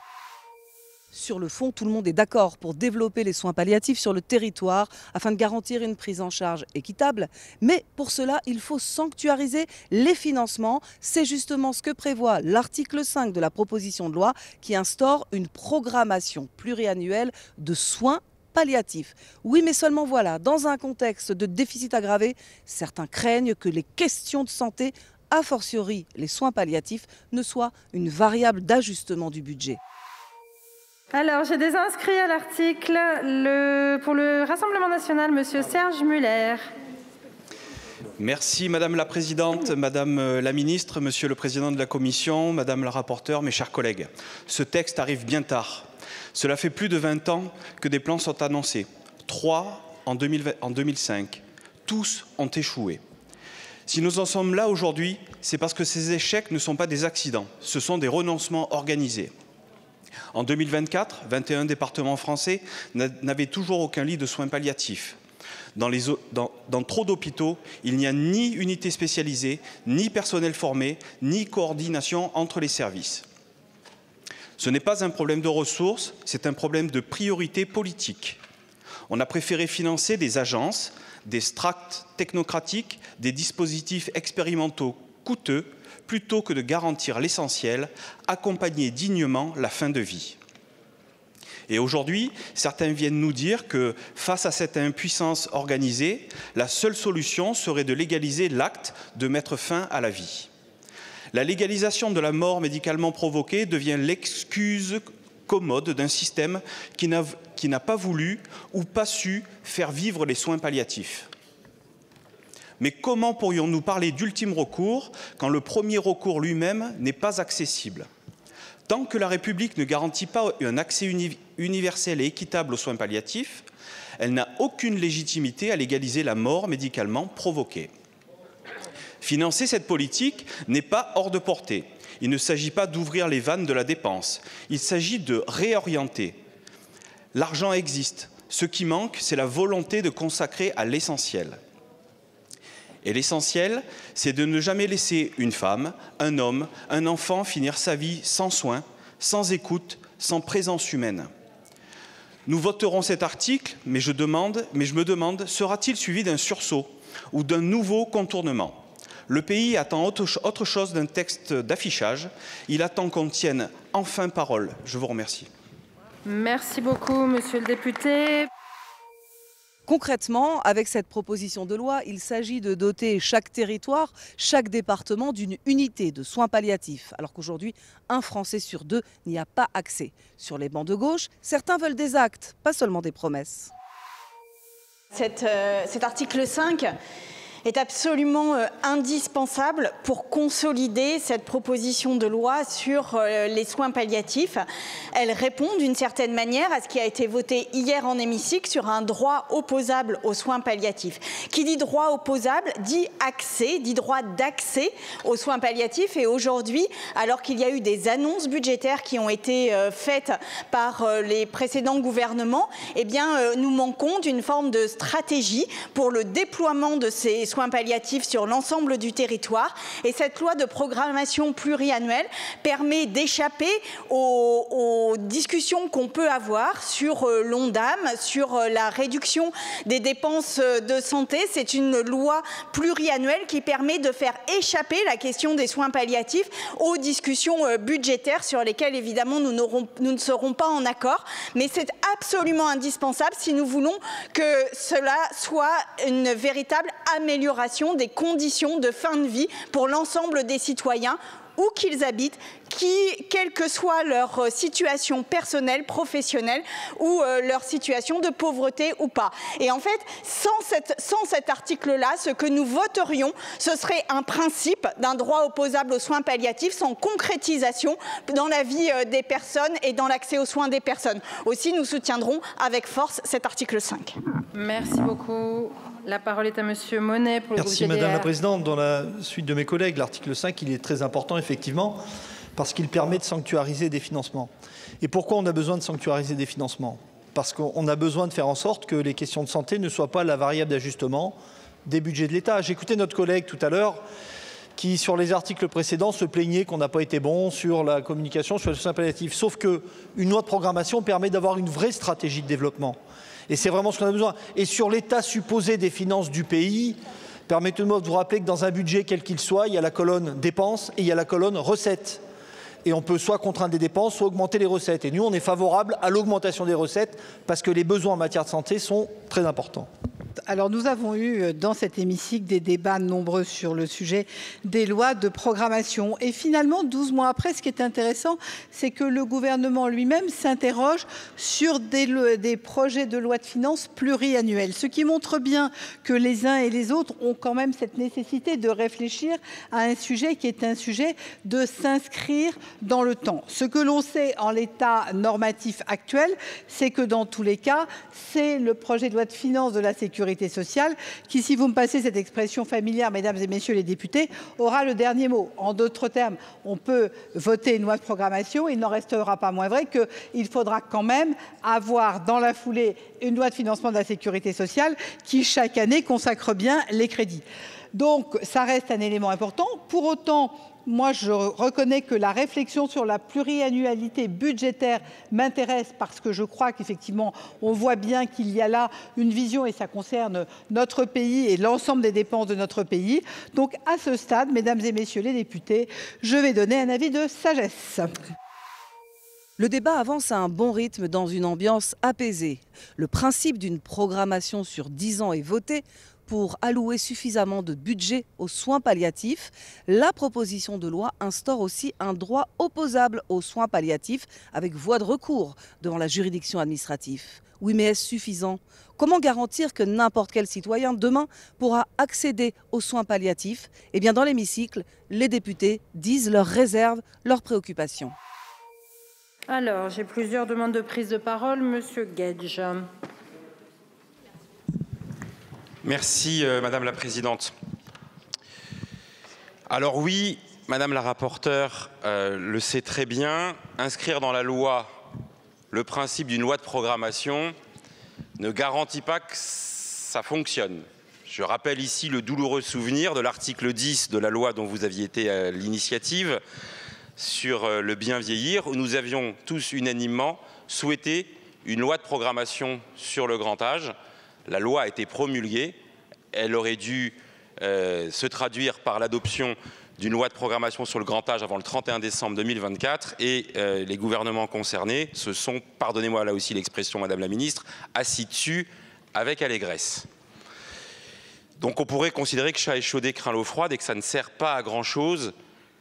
Sur le fond, tout le monde est d'accord pour développer les soins palliatifs sur le territoire afin de garantir une prise en charge équitable. Mais pour cela, il faut sanctuariser les financements. C'est justement ce que prévoit l'article 5 de la proposition de loi qui instaure une programmation pluriannuelle de soins palliatifs. Oui, mais seulement voilà, dans un contexte de déficit aggravé, certains craignent que les questions de santé, a fortiori les soins palliatifs, ne soient une variable d'ajustement du budget. Alors, j'ai des inscrits à l'article. Pour le Rassemblement national, Monsieur Serge Muller. Merci Madame la Présidente, Madame la Ministre, Monsieur le Président de la Commission, Madame la Rapporteure, mes chers collègues. Ce texte arrive bien tard. Cela fait plus de 20 ans que des plans sont annoncés. 3 en 2005. Tous ont échoué. Si nous en sommes là aujourd'hui, c'est parce que ces échecs ne sont pas des accidents, ce sont des renoncements organisés. En 2024, 21 départements français n'avaient toujours aucun lit de soins palliatifs. Dans trop d'hôpitaux, il n'y a ni unité spécialisée, ni personnel formé, ni coordination entre les services. Ce n'est pas un problème de ressources, c'est un problème de priorité politique. On a préféré financer des agences, des stracts technocratiques, des dispositifs expérimentaux coûteux, plutôt que de garantir l'essentiel, accompagner dignement la fin de vie. Et aujourd'hui, certains viennent nous dire que face à cette impuissance organisée, la seule solution serait de légaliser l'acte de mettre fin à la vie. La légalisation de la mort médicalement provoquée devient l'excuse commode d'un système qui n'a pas voulu ou pas su faire vivre les soins palliatifs. Mais comment pourrions-nous parler d'ultime recours quand le premier recours lui-même n'est pas accessible? Tant que la République ne garantit pas un accès universel et équitable aux soins palliatifs, elle n'a aucune légitimité à légaliser la mort médicalement provoquée. Financer cette politique n'est pas hors de portée. Il ne s'agit pas d'ouvrir les vannes de la dépense. Il s'agit de réorienter. L'argent existe. Ce qui manque, c'est la volonté de consacrer à l'essentiel. Et l'essentiel, c'est de ne jamais laisser une femme, un homme, un enfant finir sa vie sans soins, sans écoute, sans présence humaine. Nous voterons cet article, mais je me demande, sera-t-il suivi d'un sursaut ou d'un nouveau contournement? Le pays attend autre chose d'un texte d'affichage. Il attend qu'on tienne enfin parole. Je vous remercie. Merci beaucoup, monsieur le député. Concrètement, avec cette proposition de loi, il s'agit de doter chaque territoire, chaque département d'une unité de soins palliatifs, alors qu'aujourd'hui, un Français sur deux n'y a pas accès. Sur les bancs de gauche, certains veulent des actes, pas seulement des promesses. Cet article 5 est absolument indispensable pour consolider cette proposition de loi sur les soins palliatifs. Elle répond d'une certaine manière à ce qui a été voté hier en hémicycle sur un droit opposable aux soins palliatifs. Qui dit droit opposable dit accès, dit droit d'accès aux soins palliatifs. Et aujourd'hui, alors qu'il y a eu des annonces budgétaires qui ont été faites par les précédents gouvernements, eh bien, nous manquons d'une forme de stratégie pour le déploiement de ces soins palliatifs sur l'ensemble du territoire. Et cette loi de programmation pluriannuelle permet d'échapper aux discussions qu'on peut avoir sur l'ONDAM, sur la réduction des dépenses de santé. C'est une loi pluriannuelle qui permet de faire échapper la question des soins palliatifs aux discussions budgétaires sur lesquelles, évidemment, nous ne serons pas en accord. Mais c'est absolument indispensable si nous voulons que cela soit une véritable amélioration des conditions de fin de vie pour l'ensemble des citoyens, où qu'ils habitent, quelle que soit leur situation personnelle, professionnelle ou leur situation de pauvreté ou pas. Et en fait, sans cet article-là, ce que nous voterions, ce serait un principe d'un droit opposable aux soins palliatifs sans concrétisation dans la vie des personnes et dans l'accès aux soins des personnes. Aussi, nous soutiendrons avec force cet article 5. Merci beaucoup. La parole est à monsieur Monnet pour le groupe GDR. Merci Madame la Présidente. Dans la suite de mes collègues, l'article 5, il est très important effectivement parce qu'il permet de sanctuariser des financements. Et pourquoi on a besoin de sanctuariser des financements? Parce qu'on a besoin de faire en sorte que les questions de santé ne soient pas la variable d'ajustement des budgets de l'État. J'ai écouté notre collègue tout à l'heure qui, sur les articles précédents, se plaignait qu'on n'a pas été bon sur la communication, sur les soins palliatifs. Sauf qu'une loi de programmation permet d'avoir une vraie stratégie de développement. Et c'est vraiment ce qu'on a besoin. Et sur l'état supposé des finances du pays, permettez-moi de vous rappeler que dans un budget quel qu'il soit, il y a la colonne dépenses et il y a la colonne recettes. Et on peut soit contraindre les dépenses, soit augmenter les recettes. Et nous, on est favorable à l'augmentation des recettes parce que les besoins en matière de santé sont très importants. Alors nous avons eu dans cet hémicycle des débats nombreux sur le sujet des lois de programmation. Et finalement, 12 mois après, ce qui est intéressant, c'est que le gouvernement lui-même s'interroge sur des projets de loi de finances pluriannuels. Ce qui montre bien que les uns et les autres ont quand même cette nécessité de réfléchir à un sujet qui est un sujet de s'inscrire dans le temps. Ce que l'on sait en l'état normatif actuel, c'est que dans tous les cas, c'est le projet de loi de finances de la sécurité sociale qui, si vous me passez cette expression familière, mesdames et messieurs les députés, aura le dernier mot. En d'autres termes, on peut voter une loi de programmation, il n'en restera pas moins vrai qu'il faudra quand même avoir dans la foulée une loi de financement de la sécurité sociale qui, chaque année, consacre bien les crédits. Donc, ça reste un élément important. Pour autant, moi, je reconnais que la réflexion sur la pluriannualité budgétaire m'intéresse parce que je crois qu'effectivement, on voit bien qu'il y a là une vision et ça concerne notre pays et l'ensemble des dépenses de notre pays. Donc, à ce stade, mesdames et messieurs les députés, je vais donner un avis de sagesse. Le débat avance à un bon rythme dans une ambiance apaisée. Le principe d'une programmation sur 10 ans est voté pour allouer suffisamment de budget aux soins palliatifs. La proposition de loi instaure aussi un droit opposable aux soins palliatifs avec voie de recours devant la juridiction administrative. Oui, mais est-ce suffisant? Comment garantir que n'importe quel citoyen demain pourra accéder aux soins palliatifs? Eh bien, dans l'hémicycle, les députés disent leurs réserves, leurs préoccupations. Alors, j'ai plusieurs demandes de prise de parole. Monsieur Guedj. Merci, Madame la Présidente. Alors oui, Madame la rapporteure le sait très bien, inscrire dans la loi le principe d'une loi de programmation ne garantit pas que ça fonctionne. Je rappelle ici le douloureux souvenir de l'article 10 de la loi dont vous aviez été à l'initiative sur le bien vieillir, où nous avions tous unanimement souhaité une loi de programmation sur le grand âge. La loi a été promulguée, elle aurait dû se traduire par l'adoption d'une loi de programmation sur le grand âge avant le 31 décembre 2024 et les gouvernements concernés se sont, pardonnez-moi là aussi l'expression Madame la Ministre, assis dessus avec allégresse. Donc on pourrait considérer que chat échaudé craint l'eau froide et que ça ne sert pas à grand chose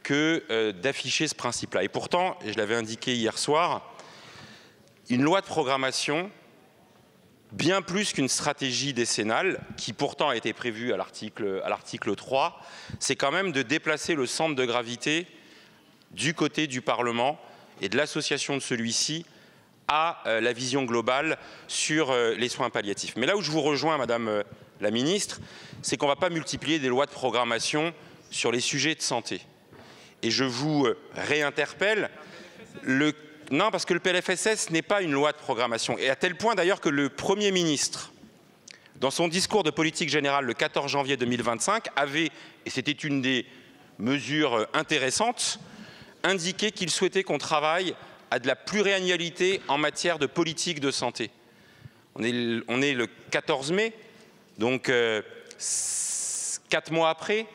que d'afficher ce principe-là. Et pourtant, et je l'avais indiqué hier soir, une loi de programmation, bien plus qu'une stratégie décennale, qui pourtant a été prévue à l'article 3, c'est quand même de déplacer le centre de gravité du côté du Parlement et de l'association de celui-ci à la vision globale sur les soins palliatifs. Mais là où je vous rejoins, Madame la Ministre, c'est qu'on ne va pas multiplier des lois de programmation sur les sujets de santé. Et je vous réinterpelle, non, parce que le PLFSS n'est pas une loi de programmation. Et à tel point d'ailleurs que le Premier ministre, dans son discours de politique générale le 14 janvier 2025, avait, et c'était une des mesures intéressantes, indiqué qu'il souhaitait qu'on travaille à de la pluriannualité en matière de politique de santé. On est le 14 mai, donc 4 mois après.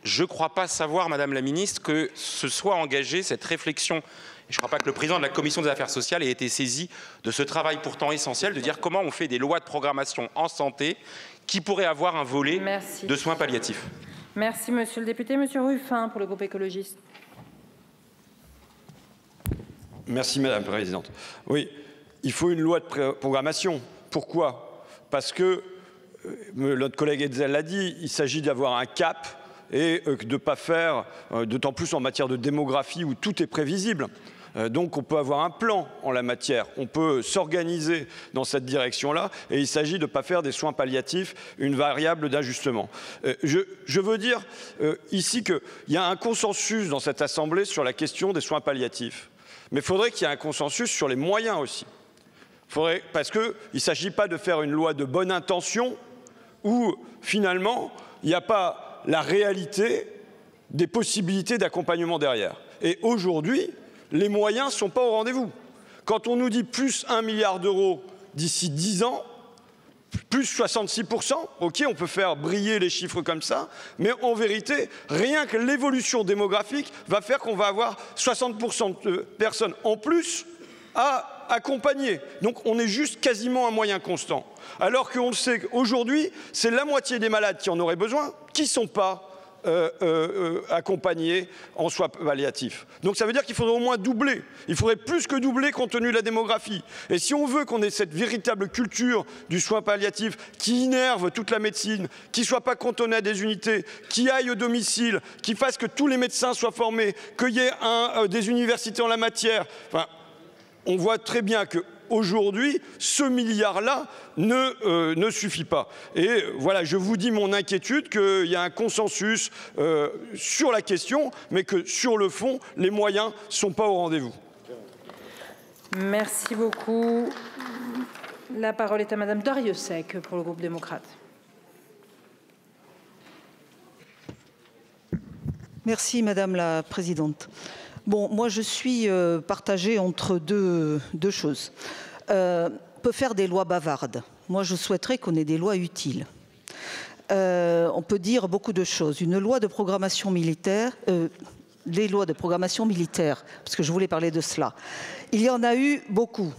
Je ne crois pas savoir, Madame la Ministre, que ce soit engagé cette réflexion. Je ne crois pas que le président de la Commission des affaires sociales ait été saisi de ce travail pourtant essentiel de dire comment on fait des lois de programmation en santé qui pourraient avoir un volet de soins palliatifs. Merci, Monsieur le député. Monsieur Ruffin, pour le groupe écologiste. Merci, Madame la Présidente. Oui, il faut une loi de programmation. Pourquoi? Parce que, notre collègue Hetzel l'a dit, il s'agit d'avoir un cap et de ne pas faire, d'autant plus en matière de démographie où tout est prévisible. Donc on peut avoir un plan en la matière, on peut s'organiser dans cette direction-là et il s'agit de ne pas faire des soins palliatifs une variable d'ajustement. Je veux dire ici qu'il y a un consensus dans cette Assemblée sur la question des soins palliatifs, mais il faudrait qu'il y ait un consensus sur les moyens aussi. Parce qu'il ne s'agit pas de faire une loi de bonne intention où finalement il n'y a pas la réalité des possibilités d'accompagnement derrière. Et aujourd'hui, les moyens ne sont pas au rendez-vous. Quand on nous dit plus 1 milliard d'euros d'ici 10 ans, plus 66%, ok, on peut faire briller les chiffres comme ça, mais en vérité, rien que l'évolution démographique va faire qu'on va avoir 60% de personnes en plus à accompagner. Donc on est juste quasiment à moyen constant. Alors qu'on le sait qu'aujourd'hui, c'est la moitié des malades qui en auraient besoin qui ne sont pas accompagnés en soins palliatifs. Donc ça veut dire qu'il faudrait au moins doubler. Il faudrait plus que doubler compte tenu de la démographie. Et si on veut qu'on ait cette véritable culture du soin palliatif qui innerve toute la médecine, qui ne soit pas cantonné à des unités, qui aille au domicile, qui fasse que tous les médecins soient formés, qu'il y ait des universités en la matière, enfin, on voit très bien qu'aujourd'hui, ce milliard-là ne suffit pas. Et voilà, je vous dis mon inquiétude qu'il y a un consensus sur la question, mais que sur le fond, les moyens ne sont pas au rendez-vous. Merci beaucoup. La parole est à Madame Darrieussecq pour le groupe démocrate. Merci Madame la Présidente. Bon, moi je suis partagée entre deux choses. On peut faire des lois bavardes. Moi je souhaiterais qu'on ait des lois utiles. On peut dire beaucoup de choses. Une loi de programmation militaire, les lois de programmation militaire, parce que je voulais parler de cela. Il y en a eu beaucoup.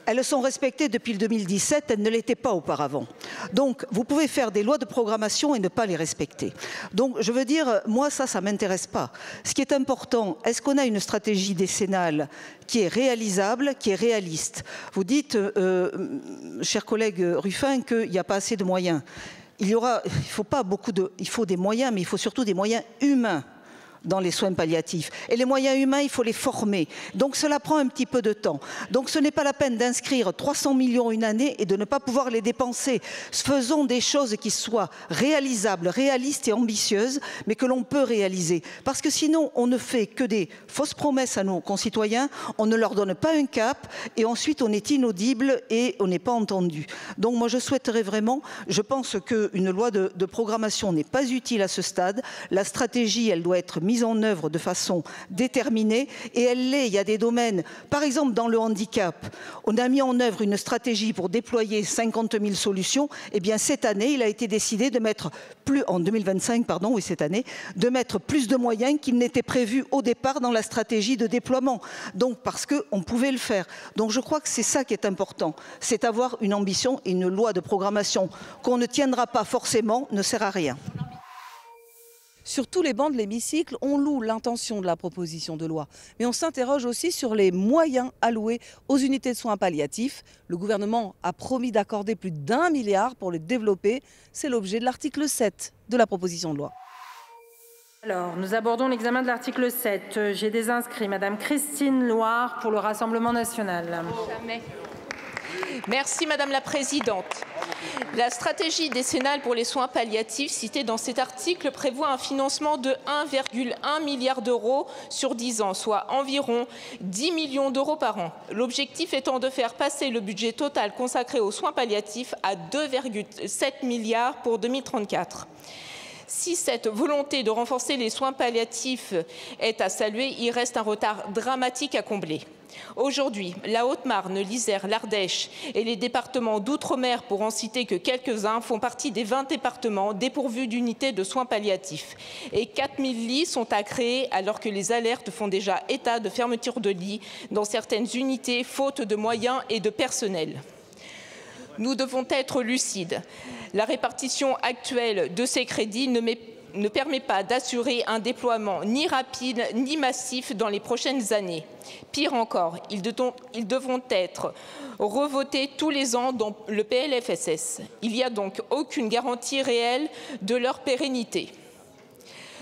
Elles sont respectées depuis le 2017, elles ne l'étaient pas auparavant. Donc, vous pouvez faire des lois de programmation et ne pas les respecter. Donc, je veux dire, moi, ça ne m'intéresse pas. Ce qui est important, est-ce qu'on a une stratégie décennale qui est réalisable, qui est réaliste? Vous dites, cher collègue Ruffin, qu'il n'y a pas assez de moyens. Il faut des moyens, mais il faut surtout des moyens humains dans les soins palliatifs. Et les moyens humains, il faut les former. Donc cela prend un petit peu de temps. Donc ce n'est pas la peine d'inscrire 300 millions une année et de ne pas pouvoir les dépenser. Faisons des choses qui soient réalisables, réalistes et ambitieuses, mais que l'on peut réaliser. Parce que sinon, on ne fait que des fausses promesses à nos concitoyens, on ne leur donne pas un cap, et ensuite on est inaudible et on n'est pas entendu. Donc moi je souhaiterais vraiment, je pense qu'une loi de programmation n'est pas utile à ce stade. La stratégie, elle doit être mise en œuvre de façon déterminée, et elle l'est. Il y a des domaines, par exemple dans le handicap, on a mis en œuvre une stratégie pour déployer 50 000 solutions. Eh bien cette année, il a été décidé de mettre en 2025, pardon, oui cette année, de mettre plus de moyens qu'il n'était prévu au départ dans la stratégie de déploiement. Donc parce qu'on pouvait le faire. Donc je crois que c'est ça qui est important, c'est avoir une ambition, et une loi de programmation qu'on ne tiendra pas forcément ne sert à rien. Sur tous les bancs de l'hémicycle, on loue l'intention de la proposition de loi. Mais on s'interroge aussi sur les moyens alloués aux unités de soins palliatifs. Le gouvernement a promis d'accorder plus d'1 milliard pour les développer. C'est l'objet de l'article 7 de la proposition de loi. Alors, nous abordons l'examen de l'article 7. J'ai des inscrits. Madame Christine Loire pour le Rassemblement national. Merci Madame la Présidente. La stratégie décennale pour les soins palliatifs citée dans cet article prévoit un financement de 1,1 milliard d'euros sur 10 ans, soit environ 10 millions d'euros par an. L'objectif étant de faire passer le budget total consacré aux soins palliatifs à 2,7 milliards pour 2034. Si cette volonté de renforcer les soins palliatifs est à saluer, il reste un retard dramatique à combler. Aujourd'hui, la Haute-Marne, l'Isère, l'Ardèche et les départements d'outre-mer, pour en citer que quelques-uns, font partie des 20 départements dépourvus d'unités de soins palliatifs. Et 4 000 lits sont à créer alors que les alertes font déjà état de fermeture de lits dans certaines unités, faute de moyens et de personnel. Nous devons être lucides. La répartition actuelle de ces crédits ne permet pas d'assurer un déploiement ni rapide ni massif dans les prochaines années. Pire encore, ils devront être revotés tous les ans dans le PLFSS. Il n'y a donc aucune garantie réelle de leur pérennité.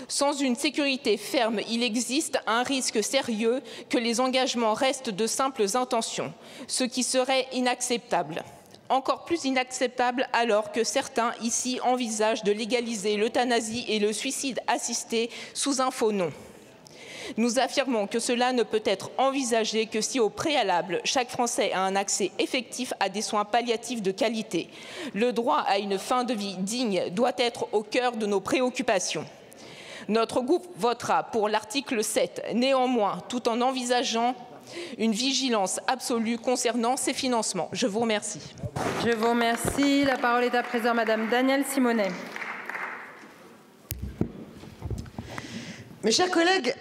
Sans une sécurité ferme, il existe un risque sérieux que les engagements restent de simples intentions, ce qui serait inacceptable. Encore plus inacceptable alors que certains ici envisagent de légaliser l'euthanasie et le suicide assisté sous un faux nom. Nous affirmons que cela ne peut être envisagé que si au préalable, chaque Français a un accès effectif à des soins palliatifs de qualité. Le droit à une fin de vie digne doit être au cœur de nos préoccupations. Notre groupe votera pour l'article 7, néanmoins, tout en envisageant une vigilance absolue concernant ces financements. Je vous remercie. Je vous remercie. La parole est à présent Madame Danielle Simonet. Mes chers collègues,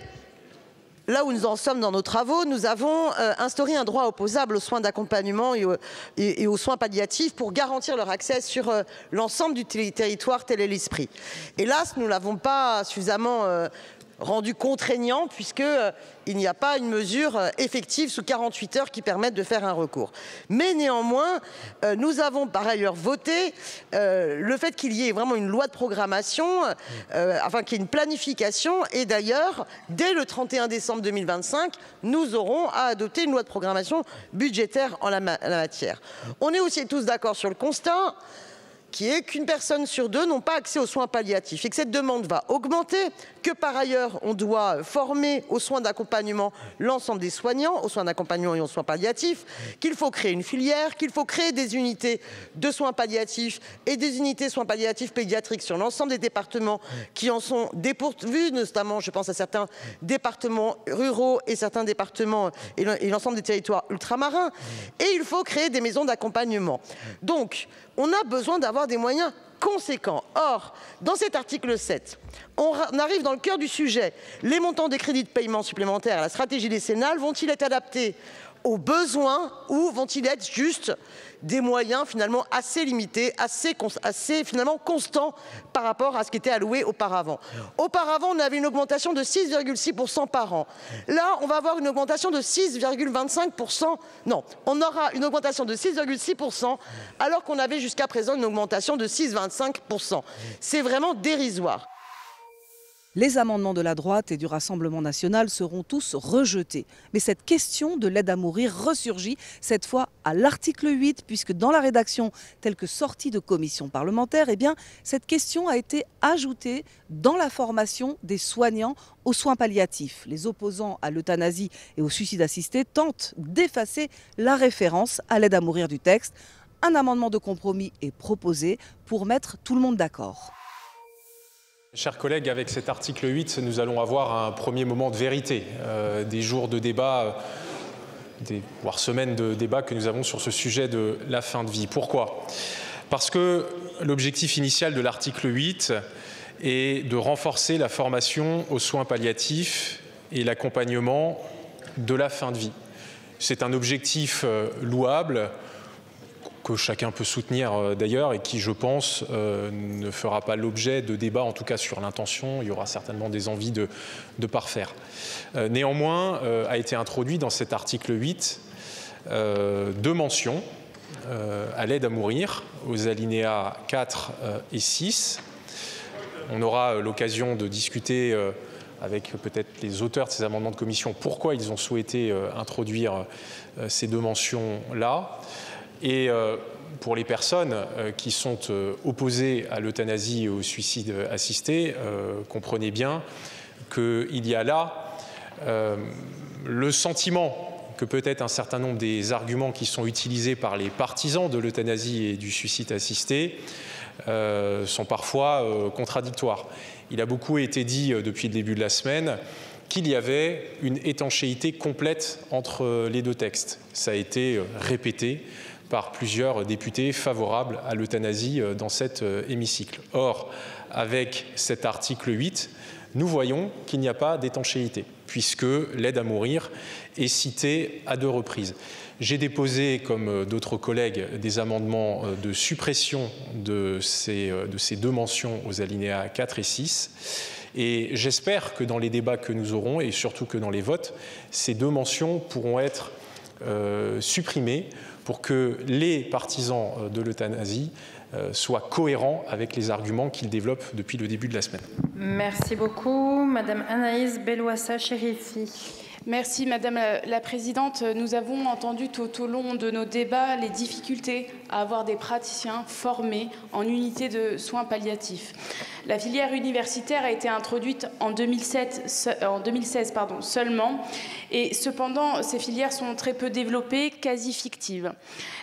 là où nous en sommes dans nos travaux, nous avons instauré un droit opposable aux soins d'accompagnement et aux soins palliatifs pour garantir leur accès sur l'ensemble du territoire, tel est l'esprit. Hélas, nous ne l'avons pas suffisamment rendu contraignant puisqu'il n'y a pas une mesure effective sous 48 heures qui permette de faire un recours. Mais néanmoins, nous avons par ailleurs voté le fait qu'il y ait vraiment une loi de programmation, afin qu'il y ait une planification. Et d'ailleurs, dès le 31 décembre 2025, nous aurons à adopter une loi de programmation budgétaire en la matière. On est aussi tous d'accord sur le constat qui est qu'une personne sur deux n'ont pas accès aux soins palliatifs et que cette demande va augmenter, que par ailleurs on doit former aux soins d'accompagnement l'ensemble des soignants, aux soins d'accompagnement et aux soins palliatifs, qu'il faut créer une filière, qu'il faut créer des unités de soins palliatifs et des unités de soins palliatifs pédiatriques sur l'ensemble des départements qui en sont dépourvus, notamment je pense à certains départements ruraux et certains départements et l'ensemble des territoires ultramarins, et il faut créer des maisons d'accompagnement. Donc, on a besoin d'avoir des moyens conséquent. Or, dans cet article 7, on arrive dans le cœur du sujet. Les montants des crédits de paiement supplémentaires à la stratégie décennale vont-ils être adaptés aux besoins ou vont-ils être juste des moyens finalement assez limités, assez finalement constants par rapport à ce qui était alloué auparavant. Auparavant, on avait une augmentation de 6,6% par an. Là, on va avoir une augmentation de 6,25%. Non, on aura une augmentation de 6,6% alors qu'on avait jusqu'à présent une augmentation de 6,25%. C'est vraiment dérisoire. Les amendements de la droite et du Rassemblement national seront tous rejetés. Mais cette question de l'aide à mourir ressurgit, cette fois à l'article 8, puisque dans la rédaction telle que sortie de commission parlementaire, eh bien, cette question a été ajoutée dans la formation des soignants aux soins palliatifs. Les opposants à l'euthanasie et au suicide assisté tentent d'effacer la référence à l'aide à mourir du texte. Un amendement de compromis est proposé pour mettre tout le monde d'accord. Chers collègues, avec cet article 8, nous allons avoir un premier moment de vérité, des jours de débat, voire semaines de débat que nous avons sur ce sujet de la fin de vie. Pourquoi? Parce que l'objectif initial de l'article 8 est de renforcer la formation aux soins palliatifs et l'accompagnement de la fin de vie. C'est un objectif louable, que chacun peut soutenir d'ailleurs et qui, je pense, ne fera pas l'objet de débats, en tout cas sur l'intention. Il y aura certainement des envies de parfaire. Néanmoins, a été introduit dans cet article 8 deux mentions à l'aide à mourir, aux alinéas 4 et 6. On aura l'occasion de discuter avec peut-être les auteurs de ces amendements de commission pourquoi ils ont souhaité introduire ces deux mentions-là. Et pour les personnes qui sont opposées à l'euthanasie et au suicide assisté, comprenez bien qu'il y a là le sentiment que peut-être un certain nombre des arguments qui sont utilisés par les partisans de l'euthanasie et du suicide assisté sont parfois contradictoires. Il a beaucoup été dit depuis le début de la semaine qu'il y avait une étanchéité complète entre les deux textes. Ça a été répété par plusieurs députés favorables à l'euthanasie dans cet hémicycle. Or, avec cet article 8, nous voyons qu'il n'y a pas d'étanchéité, puisque l'aide à mourir est citée à deux reprises. J'ai déposé, comme d'autres collègues, des amendements de suppression de ces deux mentions aux alinéas 4 et 6. Et j'espère que dans les débats que nous aurons, et surtout que dans les votes, ces deux mentions pourront être supprimées pour que les partisans de l'euthanasie soient cohérents avec les arguments qu'ils développent depuis le début de la semaine. Merci beaucoup. Madame Anaïs Bellouassa-Chérifi. Merci Madame la Présidente. Nous avons entendu tout au long de nos débats les difficultés à avoir des praticiens formés en unité de soins palliatifs. La filière universitaire a été introduite en 2016 seulement, et cependant ces filières sont très peu développées, quasi fictives.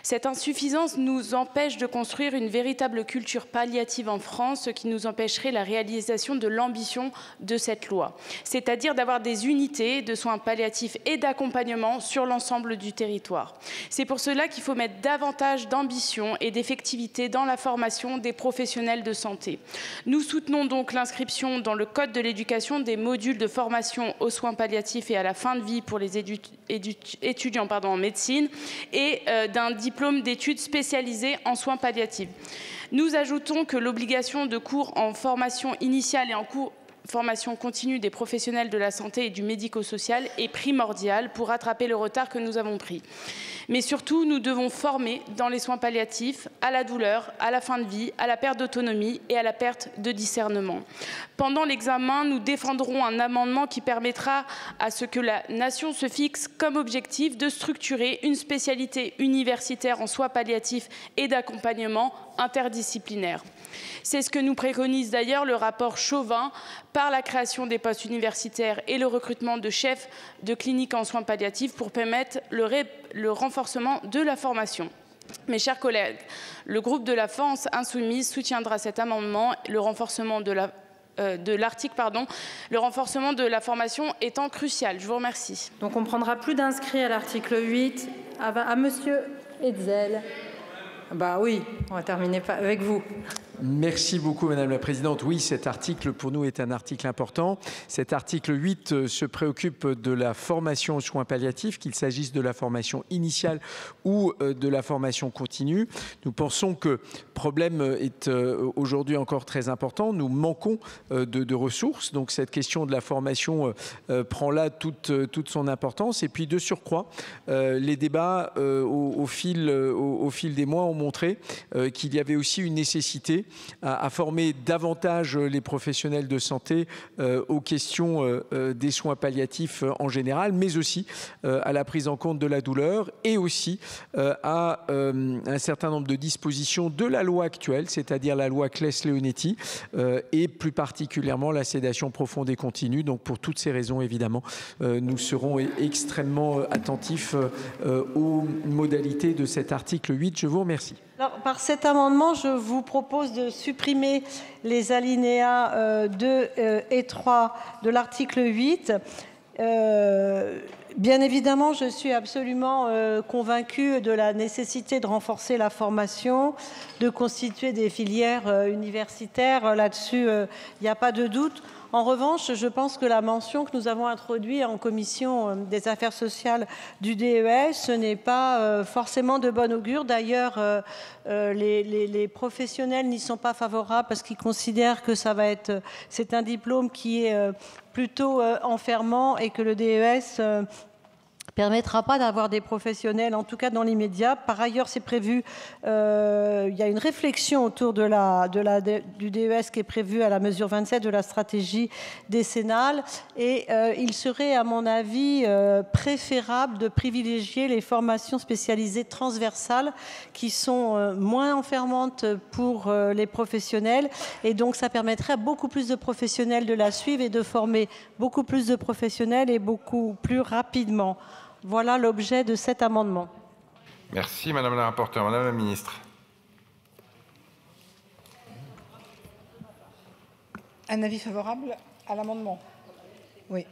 Cette insuffisance nous empêche de construire une véritable culture palliative en France, ce qui nous empêcherait la réalisation de l'ambition de cette loi, c'est-à-dire d'avoir des unités de soins palliatifs et d'accompagnement sur l'ensemble du territoire. C'est pour cela qu'il faut mettre davantage d'ambition et d'effectivité dans la formation des professionnels de santé. Nous soutenons donc l'inscription dans le Code de l'éducation des modules de formation aux soins palliatifs et à la fin de vie pour les étudiants en médecine et d'un diplôme d'études spécialisées en soins palliatifs. Nous ajoutons que l'obligation de cours en formation initiale et en formation continue des professionnels de la santé et du médico-social est primordiale pour rattraper le retard que nous avons pris. Mais surtout, nous devons former dans les soins palliatifs à la douleur, à la fin de vie, à la perte d'autonomie et à la perte de discernement. Pendant l'examen, nous défendrons un amendement qui permettra à ce que la nation se fixe comme objectif de structurer une spécialité universitaire en soins palliatifs et d'accompagnement interdisciplinaire. C'est ce que nous préconise d'ailleurs le rapport Chauvin par la création des postes universitaires et le recrutement de chefs de cliniques en soins palliatifs pour permettre le renforcement de la formation. Mes chers collègues, le groupe de la France Insoumise soutiendra cet amendement, le renforcement de l'article, le renforcement de la formation étant crucial. Je vous remercie. Donc on ne prendra plus d'inscrits à l'article 8. À Monsieur Hetzel. Bah oui, on va terminer avec vous. Merci beaucoup, Madame la Présidente. Oui, cet article, pour nous, est un article important. Cet article 8 se préoccupe de la formation aux soins palliatifs, qu'il s'agisse de la formation initiale ou de la formation continue. Nous pensons que le problème est aujourd'hui encore très important. Nous manquons de ressources. Donc, cette question de la formation prend là toute son importance. Et puis, de surcroît, les débats au fil des mois ont montré qu'il y avait aussi une nécessité à former davantage les professionnels de santé aux questions des soins palliatifs en général, mais aussi à la prise en compte de la douleur et aussi à un certain nombre de dispositions de la loi actuelle, c'est-à-dire la loi Claes-Leonetti et plus particulièrement la sédation profonde et continue. Donc pour toutes ces raisons, évidemment, nous serons extrêmement attentifs aux modalités de cet article 8. Je vous remercie. Alors, par cet amendement, je vous propose de supprimer les alinéas 2 et 3 de l'article 8. Bien évidemment, je suis absolument convaincue de la nécessité de renforcer la formation, de constituer des filières universitaires. Là-dessus, il n'y a pas de doute. En revanche, je pense que la mention que nous avons introduite en commission des affaires sociales du DES, ce n'est pas forcément de bon augure. D'ailleurs, les professionnels n'y sont pas favorables parce qu'ils considèrent que c'est un diplôme qui est plutôt enfermant et que le DES permettra pas d'avoir des professionnels, en tout cas dans l'immédiat. Par ailleurs, c'est prévu, il y a une réflexion autour du DES qui est prévue à la mesure 27 de la stratégie décennale. Et il serait, à mon avis, préférable de privilégier les formations spécialisées transversales qui sont moins enfermantes pour les professionnels. Et donc, ça permettrait à beaucoup plus de professionnels de la suivre et de former beaucoup plus de professionnels et beaucoup plus rapidement. Voilà l'objet de cet amendement. Merci, Madame la rapporteure. Madame la ministre. Un avis favorable à l'amendement. Oui.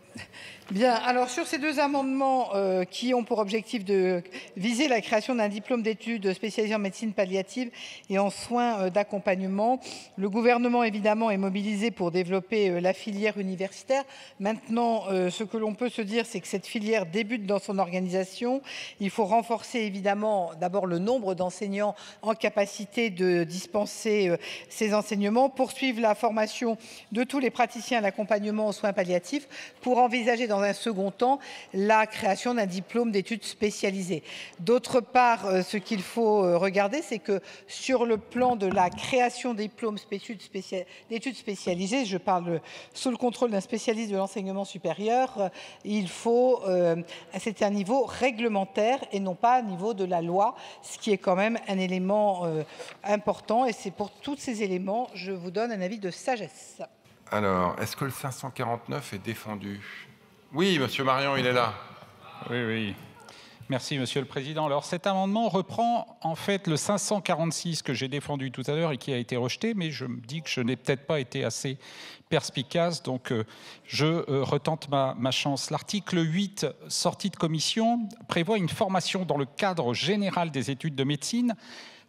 Bien, alors sur ces deux amendements qui ont pour objectif de viser la création d'un diplôme d'études spécialisé en médecine palliative et en soins d'accompagnement, le gouvernement évidemment est mobilisé pour développer la filière universitaire. Maintenant, ce que l'on peut se dire, c'est que cette filière débute dans son organisation. Il faut renforcer évidemment d'abord le nombre d'enseignants en capacité de dispenser ces enseignements, poursuivre la formation de tous les praticiens à l'accompagnement aux soins palliatifs pour envisager dans un second temps la création d'un diplôme d'études spécialisées. D'autre part, ce qu'il faut regarder, c'est que sur le plan de la création des diplômes d'études spécialisées, je parle sous le contrôle d'un spécialiste de l'enseignement supérieur, il faut, c'est un niveau réglementaire et non pas un niveau de la loi, ce qui est quand même un élément important. Et c'est pour tous ces éléments, je vous donne un avis de sagesse. Alors, est-ce que le 549 est défendu? Oui, Monsieur Marion, il est là. Oui. Merci, Monsieur le Président. Alors, cet amendement reprend en fait le 546 que j'ai défendu tout à l'heure et qui a été rejeté, mais je me dis que je n'ai peut-être pas été assez perspicace, donc je retente ma chance. L'article 8, sorti de commission, prévoit une formation dans le cadre général des études de médecine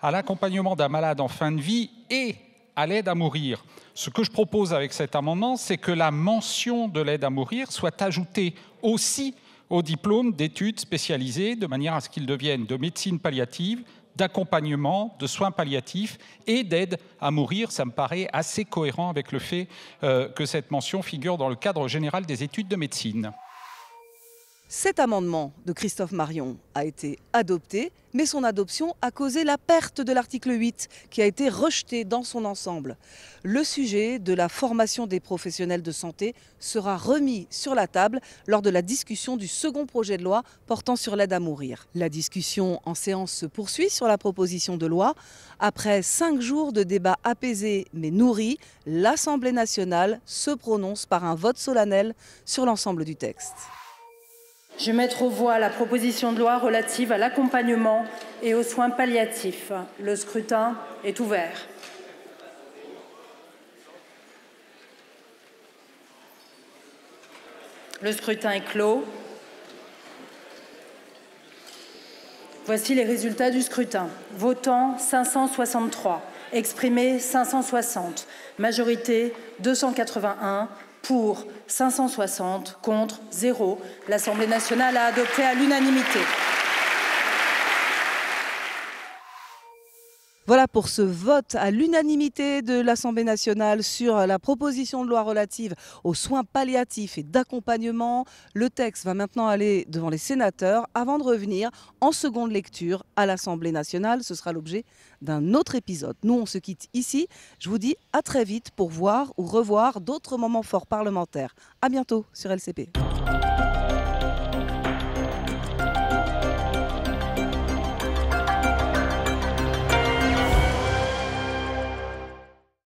à l'accompagnement d'un malade en fin de vie et à l'aide à mourir. Ce que je propose avec cet amendement, c'est que la mention de l'aide à mourir soit ajoutée aussi au diplôme d'études spécialisées, de manière à ce qu'il devienne de médecine palliative, d'accompagnement, de soins palliatifs et d'aide à mourir. Ça me paraît assez cohérent avec le fait que cette mention figure dans le cadre général des études de médecine. Cet amendement de Christophe Marion a été adopté, mais son adoption a causé la perte de l'article 8, qui a été rejeté dans son ensemble. Le sujet de la formation des professionnels de santé sera remis sur la table lors de la discussion du second projet de loi portant sur l'aide à mourir. La discussion en séance se poursuit sur la proposition de loi. Après 5 jours de débats apaisés mais nourris, l'Assemblée nationale se prononce par un vote solennel sur l'ensemble du texte. Je vais mettre aux voix la proposition de loi relative à l'accompagnement et aux soins palliatifs. Le scrutin est ouvert. Le scrutin est clos. Voici les résultats du scrutin. Votant 563, Exprimés 560. Majorité 281. Pour 560. Contre 0. L'Assemblée nationale a adopté à l'unanimité. Voilà pour ce vote à l'unanimité de l'Assemblée nationale sur la proposition de loi relative aux soins palliatifs et d'accompagnement. Le texte va maintenant aller devant les sénateurs avant de revenir en seconde lecture à l'Assemblée nationale. Ce sera l'objet d'un autre épisode. Nous, on se quitte ici. Je vous dis à très vite pour voir ou revoir d'autres moments forts parlementaires. À bientôt sur LCP.